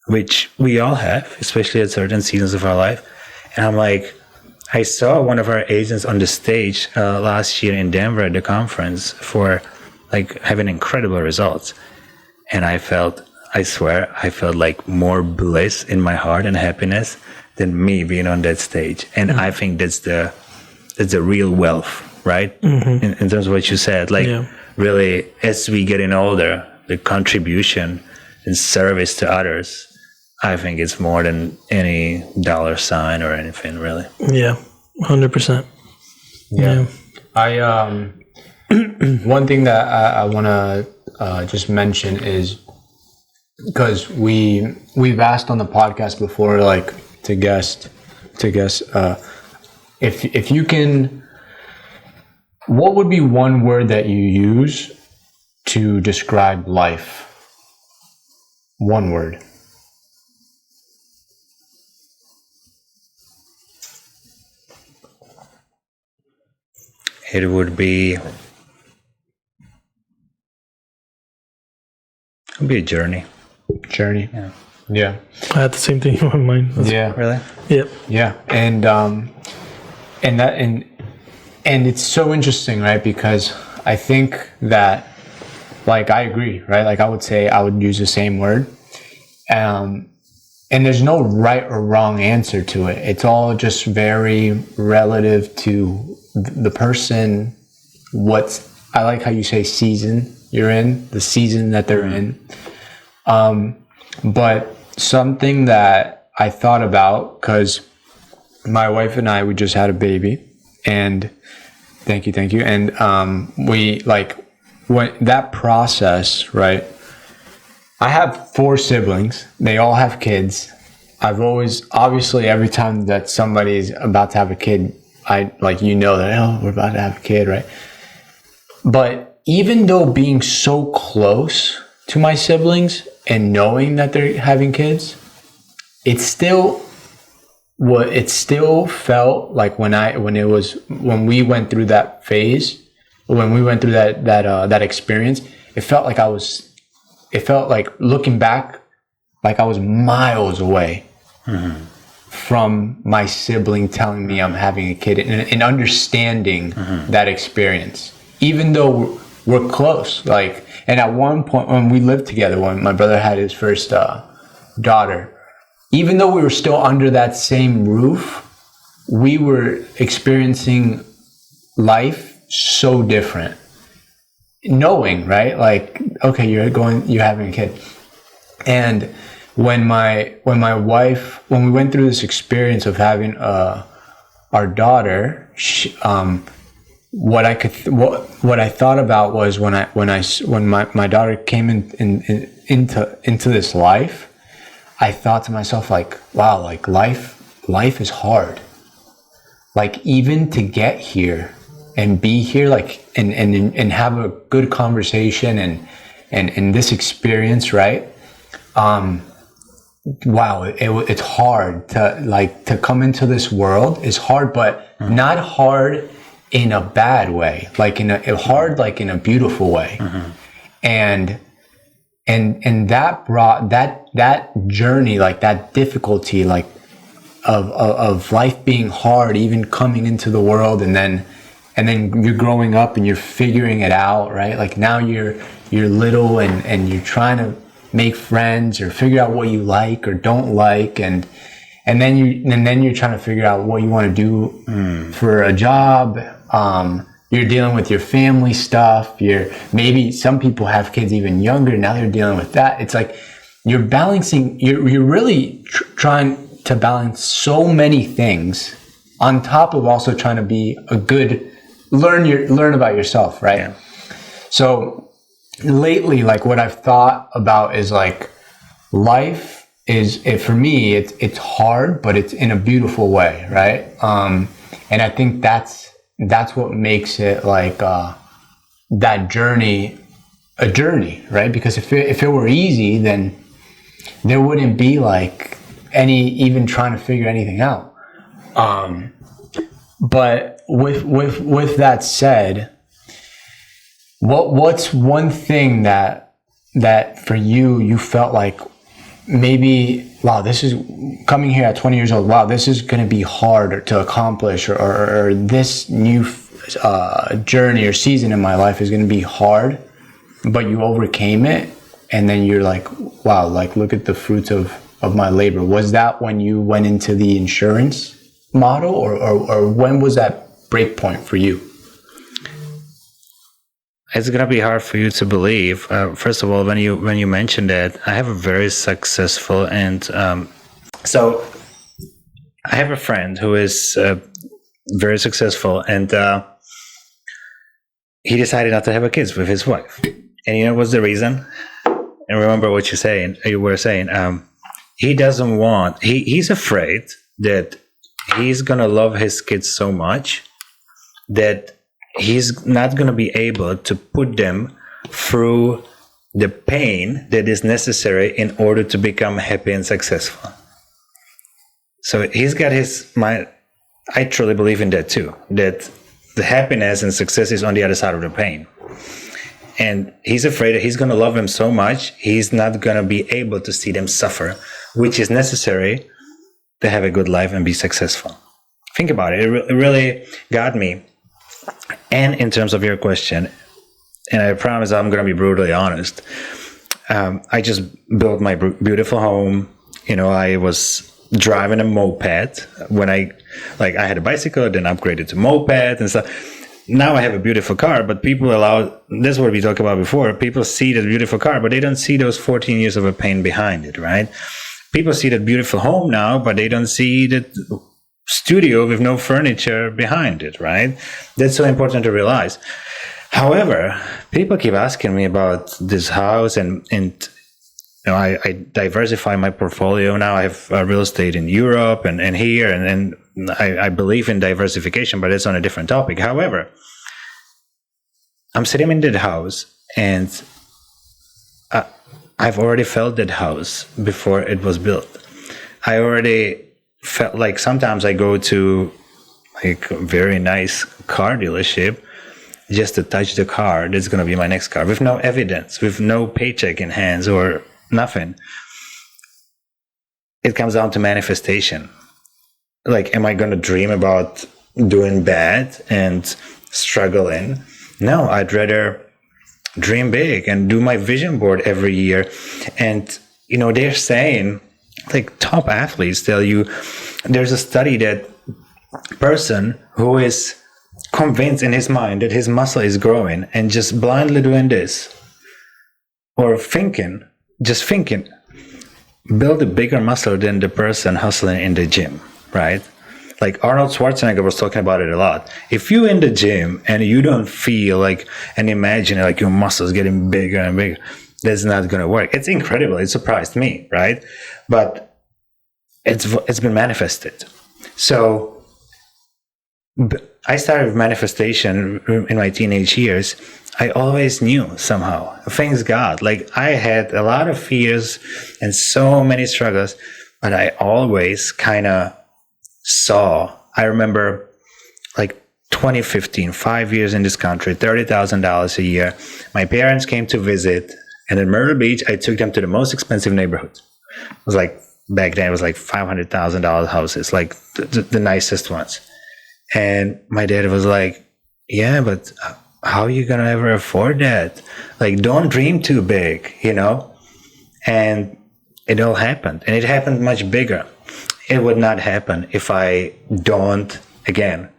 which we all have, especially at certain seasons of our life. And I'm like, I saw one of our agents on the stage last year in Denver at the conference for like having incredible results. And I felt like more bliss in my heart and happiness than me being on that stage. And I think that's the real wealth, right? In terms of what you said, like really, as we getting older, the contribution and service to others, I think it's more than any dollar sign or anything, really. Yeah, 100%. Yeah. I one thing that I want to just mention is, because we've asked on the podcast before, like to guest if you can, what would be one word that you use to describe life? One word. It would be a journey. Journey. Yeah. I had the same thing in my mind. Yeah. Really? Yep. Yeah. And it's so interesting, right? Because I think that, like, I agree, right? Like, I would say I would use the same word. And there's no right or wrong answer to it. It's all just very relative to the person. I like how you say season you're in, the season that they're in. But something that I thought about, because my wife and I, we just had a baby, and thank you. And we, like, when that process, right? I have 4 siblings. They all have kids. I've always, obviously, every time that somebody's about to have a kid, that, oh, we're about to have a kid, right? But even though being so close to my siblings and knowing that they're having kids, it still felt like when we went through that phase, when we went through that experience, it felt like looking back, like I was miles away from my sibling telling me I'm having a kid and understanding that experience, even though we're close. Like, and at one point when we lived together, when my brother had his first daughter, even though we were still under that same roof, we were experiencing life so different. Knowing, right? Like, okay, you're having a kid. And when we went through this experience of having our daughter, what I thought about was when my daughter came into this life, I thought to myself, like, wow, like life is hard. Like, even to get here and be here, like, and have a good conversation and this experience, right? Wow, it's hard to come into this world. It's hard, but not hard in a bad way, like in a beautiful way. And that brought that journey, like that difficulty, like of life being hard, even coming into the world, and then you're growing up and you're figuring it out, right? Like now you're little and you're trying to make friends or figure out what you like or don't like, and then you're trying to figure out what you want to do for a job. You're dealing with your family stuff. Maybe some people have kids even younger. Now they're dealing with that. It's like you're balancing. You're really trying to balance so many things on top of also trying to be a good learn about yourself, right? Yeah. So lately, like what I've thought about is like life for me, it's hard, but it's in a beautiful way, right? And I think that's what makes it like that journey a journey, right? Because if it were easy, then there wouldn't be like even trying to figure anything out. But with that said, what's one thing that for you felt like maybe, wow, this is coming here at 20 years old, wow, this is going to be hard to accomplish, or this new journey or season in my life is going to be hard, but you overcame it, and then you're like, wow, like look at the fruits of my labor. Was that when you went into the insurance model, or when was that break point for you? It's gonna be hard for you to believe. First of all, when you mentioned that, I have a very successful and so I have a friend who is very successful, and he decided not to have a kids with his wife. And you know what's the reason? And remember what you were saying. He doesn't want. He's afraid that he's gonna love his kids so much that he's not going to be able to put them through the pain that is necessary in order to become happy and successful. So he's got his mind. I truly believe in that too, that the happiness and success is on the other side of the pain. And he's afraid that he's going to love them so much, he's not going to be able to see them suffer, which is necessary to have a good life and be successful. Think about it. It really got me. And in terms of your question, and I promise I'm going to be brutally honest, I just built my beautiful home. You know, I was driving a moped when I had a bicycle, then upgraded to moped and stuff. Now I have a beautiful car, but people this is what we talked about before. People see the beautiful car, but they don't see those 14 years of a pain behind it, right? People see that beautiful home now, but they don't see that studio with no furniture behind it, right? That's so important to realize. However, people keep asking me about this house, and you know, I diversify my portfolio now. I have real estate in Europe and here, and I believe in diversification, but it's on a different topic. However, I'm sitting in that house, and I've already felt that house before it was built. I already felt like sometimes I go to like a very nice car dealership just to touch the car. That's going to be my next car, with no evidence, with no paycheck in hands or nothing. It comes down to manifestation. Like, am I going to dream about doing bad and struggling? No, I'd rather dream big and do my vision board every year. And, you know, they're saying, like, top athletes tell you, there's a study that person who is convinced in his mind that his muscle is growing and just blindly doing this, or just thinking, build a bigger muscle than the person hustling in the gym, right? Like Arnold Schwarzenegger was talking about it a lot. If you're in the gym and you don't feel like and imagine like your muscles getting bigger and bigger, that's not going to work. It's incredible. It surprised me, right? But it's been manifested. So I started with manifestation in my teenage years. I always knew somehow, thanks God. Like, I had a lot of fears and so many struggles, but I always kind of saw. I remember, like, 2015, 5 years in this country, $30,000 a year. My parents came to visit, and in Myrtle Beach, I took them to the most expensive neighborhood. It was like, back then, it was like $500,000 houses, like the nicest ones. And my dad was like, yeah, but how are you going to ever afford that? Like, don't dream too big, you know? And it all happened. And it happened much bigger. It would not happen if I don't, again,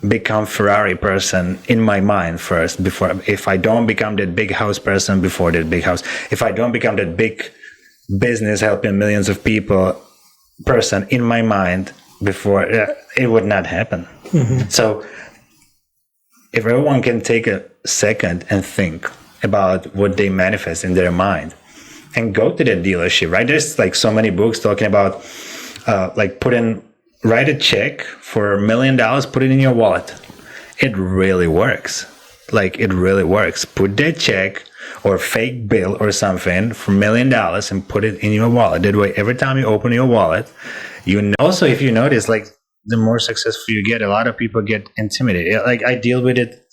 become Ferrari person in my mind first, if I don't become that big house person before that big house, if I don't become that big business helping millions of people person in my mind before, it would not happen. Mm-hmm. So if everyone can take a second and think about what they manifest in their mind and go to the dealership, right? There's like so many books talking about like write a check for $1 million, put it in your wallet. It really works. Like, it really works. Put that check or fake bill or something for $1 million and put it in your wallet. That way, every time you open your wallet, also, if you notice, like, the more successful you get, a lot of people get intimidated. Like, I deal with it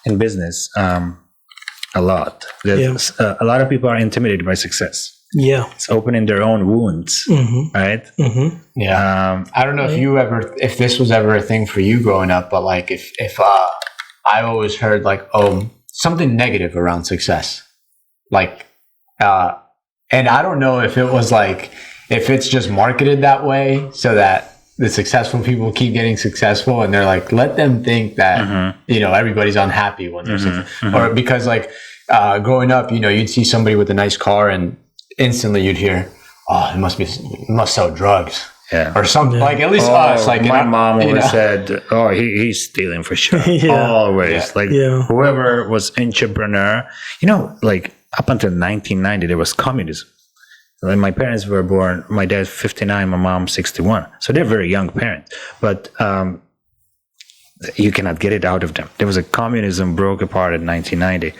in business a lot. A lot of people are intimidated by success. Yeah, it's opening their own wounds, right? Mm-hmm. Yeah, I don't know if this was ever a thing for you growing up, but like if I always heard like something negative around success, like, and I don't know if it was like if it's just marketed that way so that the successful people keep getting successful, and they're like, let them think that everybody's unhappy when they're successful, or because like growing up, you'd see somebody with a nice car and instantly you'd hear, oh, it must sell drugs. Yeah. Or something, like, at least us. Like, my mom always said, oh, he's stealing for sure. Always. Like, whoever was entrepreneur, like, up until 1990, there was communism. Like, my parents were born, my dad's 59, my mom's 61. So they're very young parents. But you cannot get it out of them. There was a communism broke apart in 1990.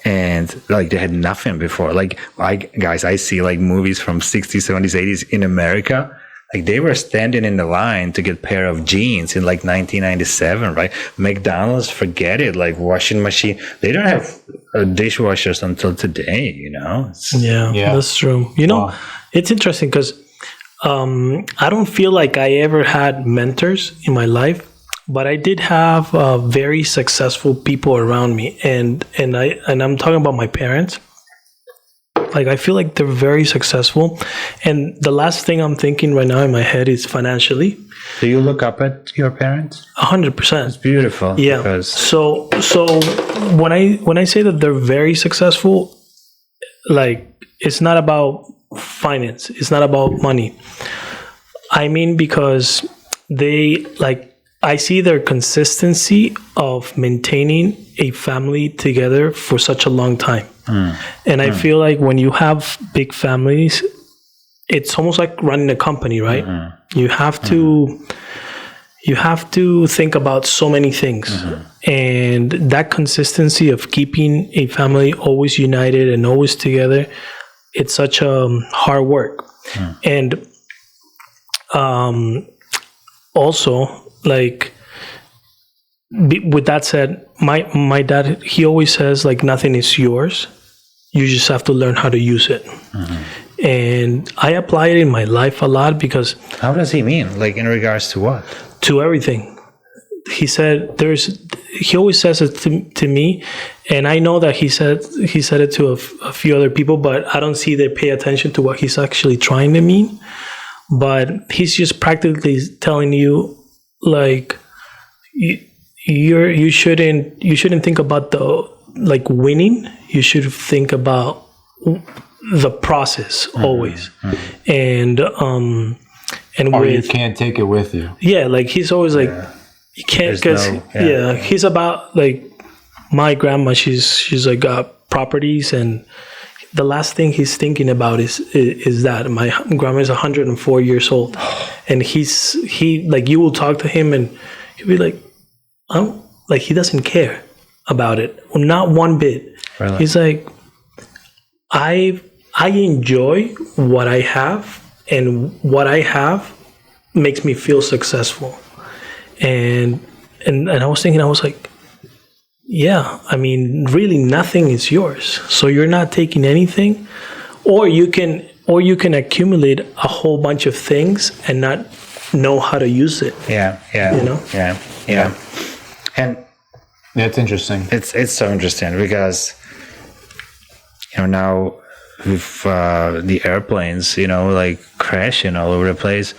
And like, they had nothing before. Like, I see like movies from 60s, 70s, 80s in America. Like, they were standing in the line to get a pair of jeans in like 1997, right? McDonald's, forget it. Like, washing machine, they don't have dishwashers until today, Yeah, that's true. It's interesting because I don't feel like I ever had mentors in my life. But I did have very successful people around me, and I'm talking about my parents. Like, I feel like they're very successful, and the last thing I'm thinking right now in my head is financially. Do you look up at your parents? 100%. It's beautiful. Yeah. Because... So when I say that they're very successful, like, it's not about finance. It's not about money. I mean, because they like. I see their consistency of maintaining a family together for such a long time. And I feel like when you have big families, it's almost like running a company, right? You have to think about so many things. And that consistency of keeping a family always united and always together, it's such a hard work. And also, like, with that said, my dad, he always says, like, nothing is yours. You just have to learn how to use it. And I apply it in my life a lot because... How does he mean? Like, in regards to what? To everything. He said, he always says it to me, and I know that he said it to a few other people, but I don't see they pay attention to what he's actually trying to mean. But he's just practically telling you, like, you shouldn't think about the, like, winning. You should think about the process always. And or you can't take it with you. Yeah, like, he's always like, you can't, because he's about, like, my grandma, she's like got properties, and the last thing he's thinking about is that my grandma is 104 years old, and he like, you will talk to him and he'll be like, like, he doesn't care about it, not one bit. Really? He's like, I enjoy what I have, and what I have makes me feel successful. And I was thinking, I was like, yeah, I mean, really nothing is yours. So you're not taking anything, or you can accumulate a whole bunch of things and not know how to use it. Yeah. You know? Yeah. And it's interesting. It's so interesting because, now with the airplanes, like crashing all over the place,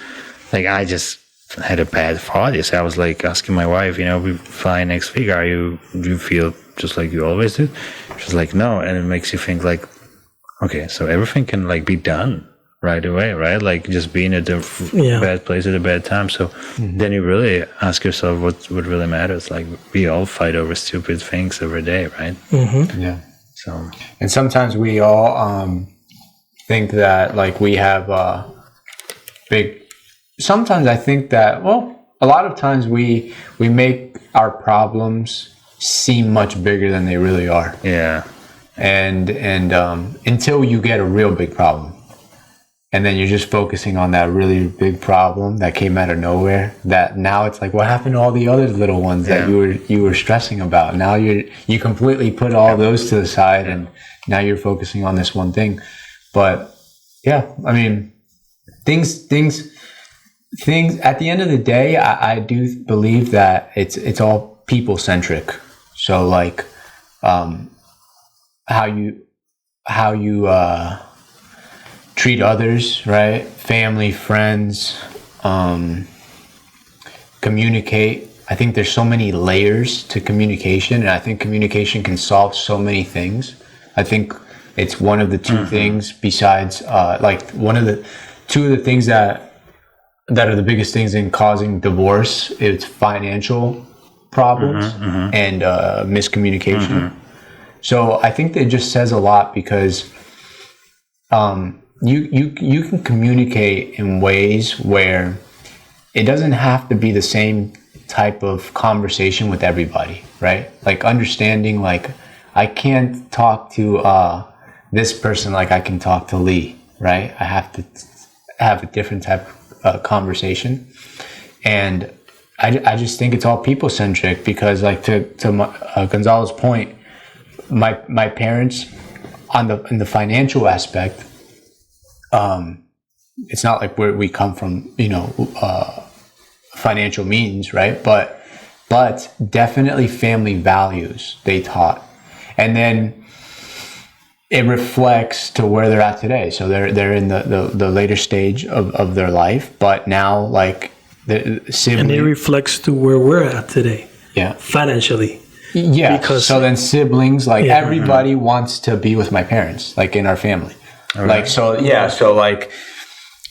like I just had a bad thought. So I was like asking my wife, we fly next week. Do you feel just like you always do? She's like, no. And it makes you think like, okay, so everything can like be done right away, right? Like just being at the bad place at a bad time. So then you really ask yourself what really matters. Like we all fight over stupid things every day, right? Mm-hmm. Yeah. So, and sometimes we all think that like we have big. Sometimes I think that, a lot of times we make our problems seem much bigger than they really are. Yeah. And until you get a real big problem, and then you're just focusing on that really big problem that came out of nowhere, that now it's like, what happened to all the other little ones that you were stressing about? Now you completely put all those to the side, and now you're focusing on this one thing. But yeah, I mean, things at the end of the day, I do believe that it's all people centric. So like, how you treat others, right? Family, friends, communicate. I think there's so many layers to communication, and I think communication can solve so many things. I think it's one of the two things besides, two of the things that are the biggest things in causing divorce. It's financial problems and miscommunication. So I think that just says a lot, because you can communicate in ways where it doesn't have to be the same type of conversation with everybody, right? Like understanding, like I can't talk to this person like I can talk to Lee, right? I have to have a different type of conversation. And I just think it's all people centric, because like to Gonzalo's point, my parents in the financial aspect, it's not like we come from, financial means, right? But definitely family values they taught. And then it reflects to where they're at today. So they're in the later stage of their life, but now like the sibling. And it reflects to where we're at today. Yeah. Financially. Yeah. Because so then siblings, like everybody wants to be with my parents, like in our family. Right. Like, so, yeah. So like,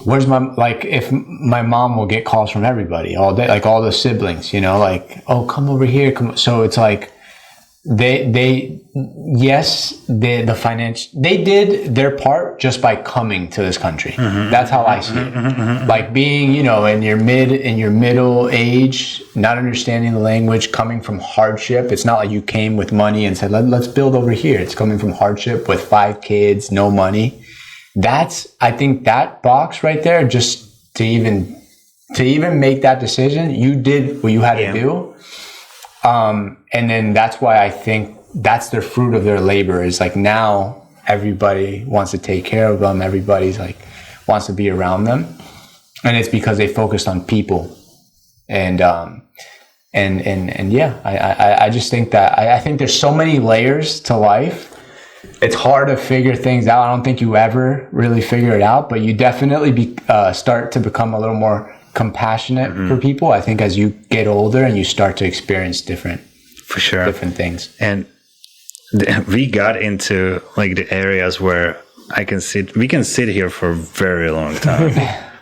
if my mom will get calls from everybody all day, like all the siblings, like, oh, come over here. Come. So it's like, they did their part just by coming to this country. That's how I see it. Like being, in your middle age, not understanding the language, coming from hardship. It's not like you came with money and said, let's build over here. It's coming from hardship with 5 kids, no money. I think that box right there, just to even make that decision, you did what you had to do. And then that's why I think that's the fruit of their labor, is like now everybody wants to take care of them. Everybody's like wants to be around them. And it's because they focused on people. And yeah, I just think that I think there's so many layers to life. It's hard to figure things out. I don't think you ever really figure it out, but you definitely start to become a little more compassionate for people, I think, as you get older and you start to experience different things. And we got into like the areas where we can sit here for a very long time.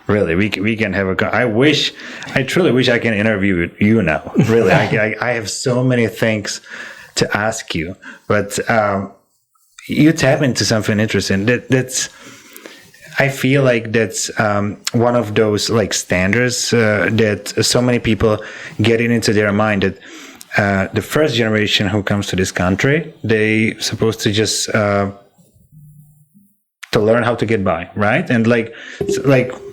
Really, we can have I truly wish I can interview you now. Really, I have so many things to ask you, but you tap into something interesting. I feel like that's one of those like standards that so many people get into their mind that the first generation who comes to this country, they supposed to just to learn how to get by, right? And like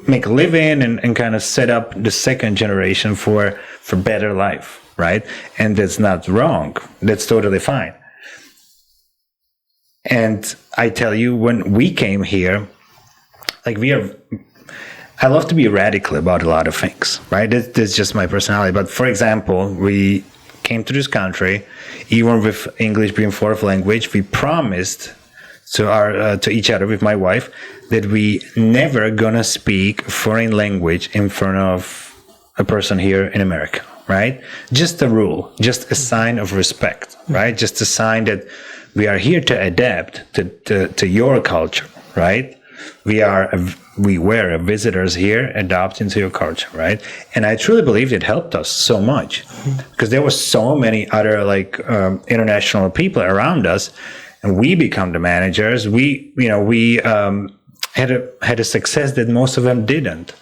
make a living and kind of set up the second generation for better life, right? And that's not wrong. That's totally fine. And I tell you, when we came here, like I love to be radical about a lot of things, right? That's just my personality. But for example, we came to this country, even with English being fourth language, we promised to each other, with my wife, that we never gonna speak foreign language in front of a person here in America, right? Just a rule, just a sign of respect, right? Just a sign that we are here to adapt to your culture, right? We were visitors here, adopt into your culture, right? And I truly believe it helped us so much, because there were so many other international people around us, and we become the managers. We had a success that most of them didn't,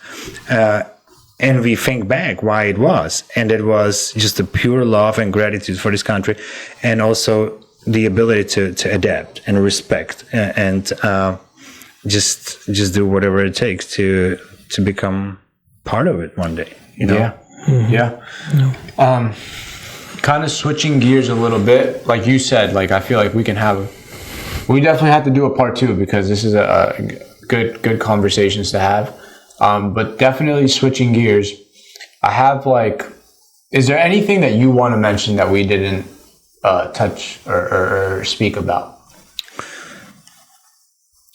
and we think back why it was, and it was just a pure love and gratitude for this country, and also the ability to adapt and respect and just do whatever it takes to become part of it one day, Yeah. Kind of switching gears a little bit, like you said, like I feel like we definitely have to do a part 2, because this is a good conversations to have. But definitely switching gears, I have is there anything that you want to mention that we didn't touch or speak about?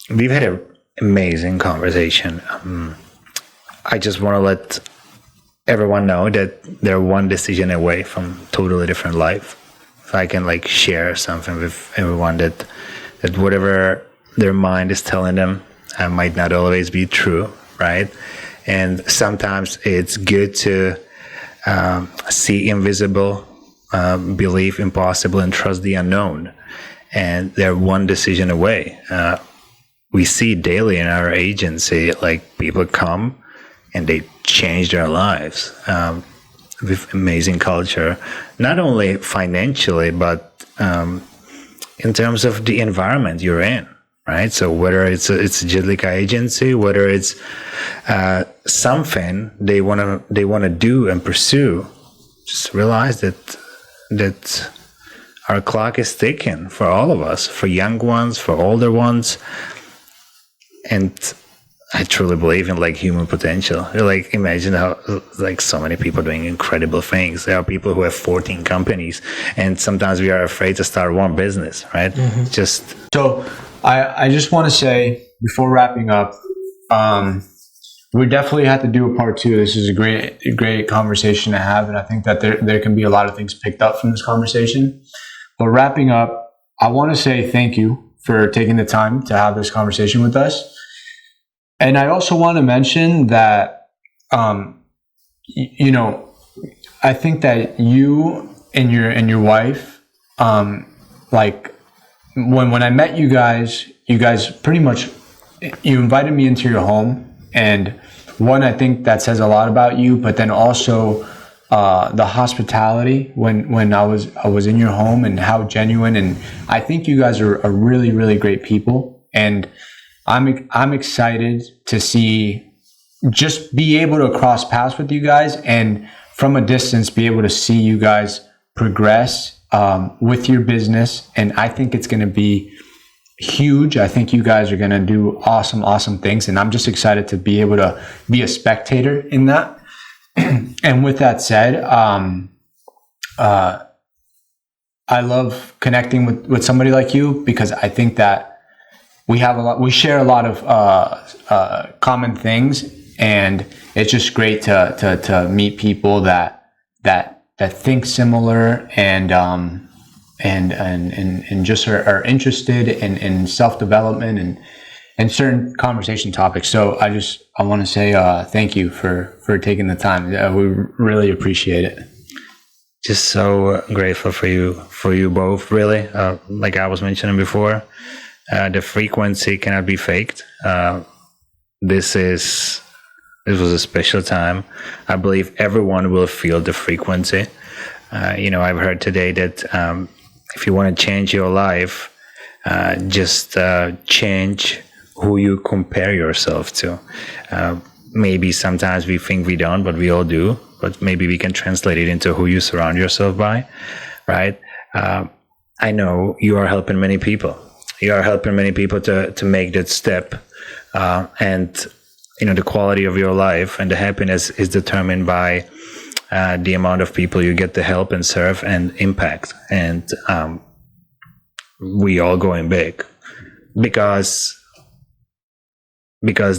We've had an amazing conversation. I just want to let everyone know that they're one decision away from totally different life. If I can share something with everyone that whatever their mind is telling them might not always be true, right? And sometimes it's good to see invisible, believe impossible, and trust the unknown. And they're one decision away. We see daily in our agency, people come and they change their lives with amazing culture, not only financially, but in terms of the environment you're in, right? So whether it's a Jedlicka agency, whether it's something they wanna do and pursue, just realize that our clock is ticking for all of us, for young ones, for older ones. And I truly believe in human potential. Imagine how so many people doing incredible things. There are people who have 14 companies, and sometimes we are afraid to start one business, right? So I just want to say before wrapping up, we definitely have to do a part 2. This is a great conversation to have, and I think that there can be a lot of things picked up from this conversation. But wrapping up, I want to say thank you for taking the time to have this conversation with us. And I also want to mention that, I think that you and your wife, when I met you guys pretty much, you invited me into your home. And one, I think that says a lot about you, but then also the hospitality when I was in your home, and how genuine. And I think you guys are really, really great people. And I'm excited to just be able to cross paths with you guys, and from a distance be able to see you guys progress with your business. And I think it's going to be huge. I think you guys are going to do awesome things, and I'm just excited to be able to be a spectator in that. And with that said, I love connecting with somebody like you, because I think that we share a lot of common things, and it's just great to meet people that think similar and just are interested in self-development and certain conversation topics. So I want to say thank you for taking the time. We really appreciate it. just so grateful for you both, really. Like I was mentioning before, the frequency cannot be faked. This was a special time. I believe everyone will feel the frequency. I've heard today that if you want to change your life, just change who you compare yourself to. Maybe sometimes we think we don't, but we all do. But maybe we can translate it into who you surround yourself by, right? I know you are helping many people. You are helping many people to make that step. And the quality of your life and the happiness is determined by the amount of people you get to help and serve and impact. And we all going big because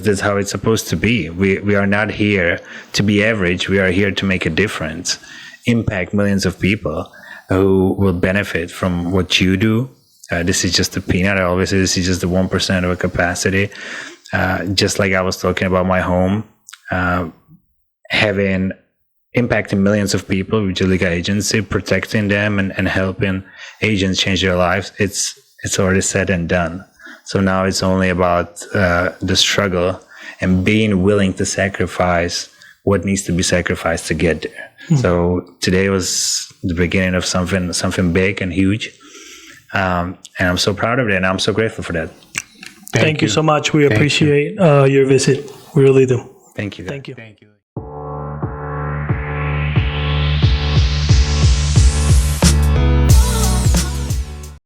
that's how it's supposed to be. We are not here to be average. We are here to make a difference, impact millions of people who will benefit from what you do. This is just a peanut. I always say this is just the 1% of a capacity. Just like I was talking about my home, impacting millions of people with Jedlicka Agency, protecting them and helping agents change their lives. It's already said and done. So now it's only about the struggle and being willing to sacrifice what needs to be sacrificed to get there. So today was the beginning of something big and huge. And I'm so proud of it, and I'm so grateful for that. Thank you so much. We appreciate your visit. We really do. Thank you. Thank you. Thank you.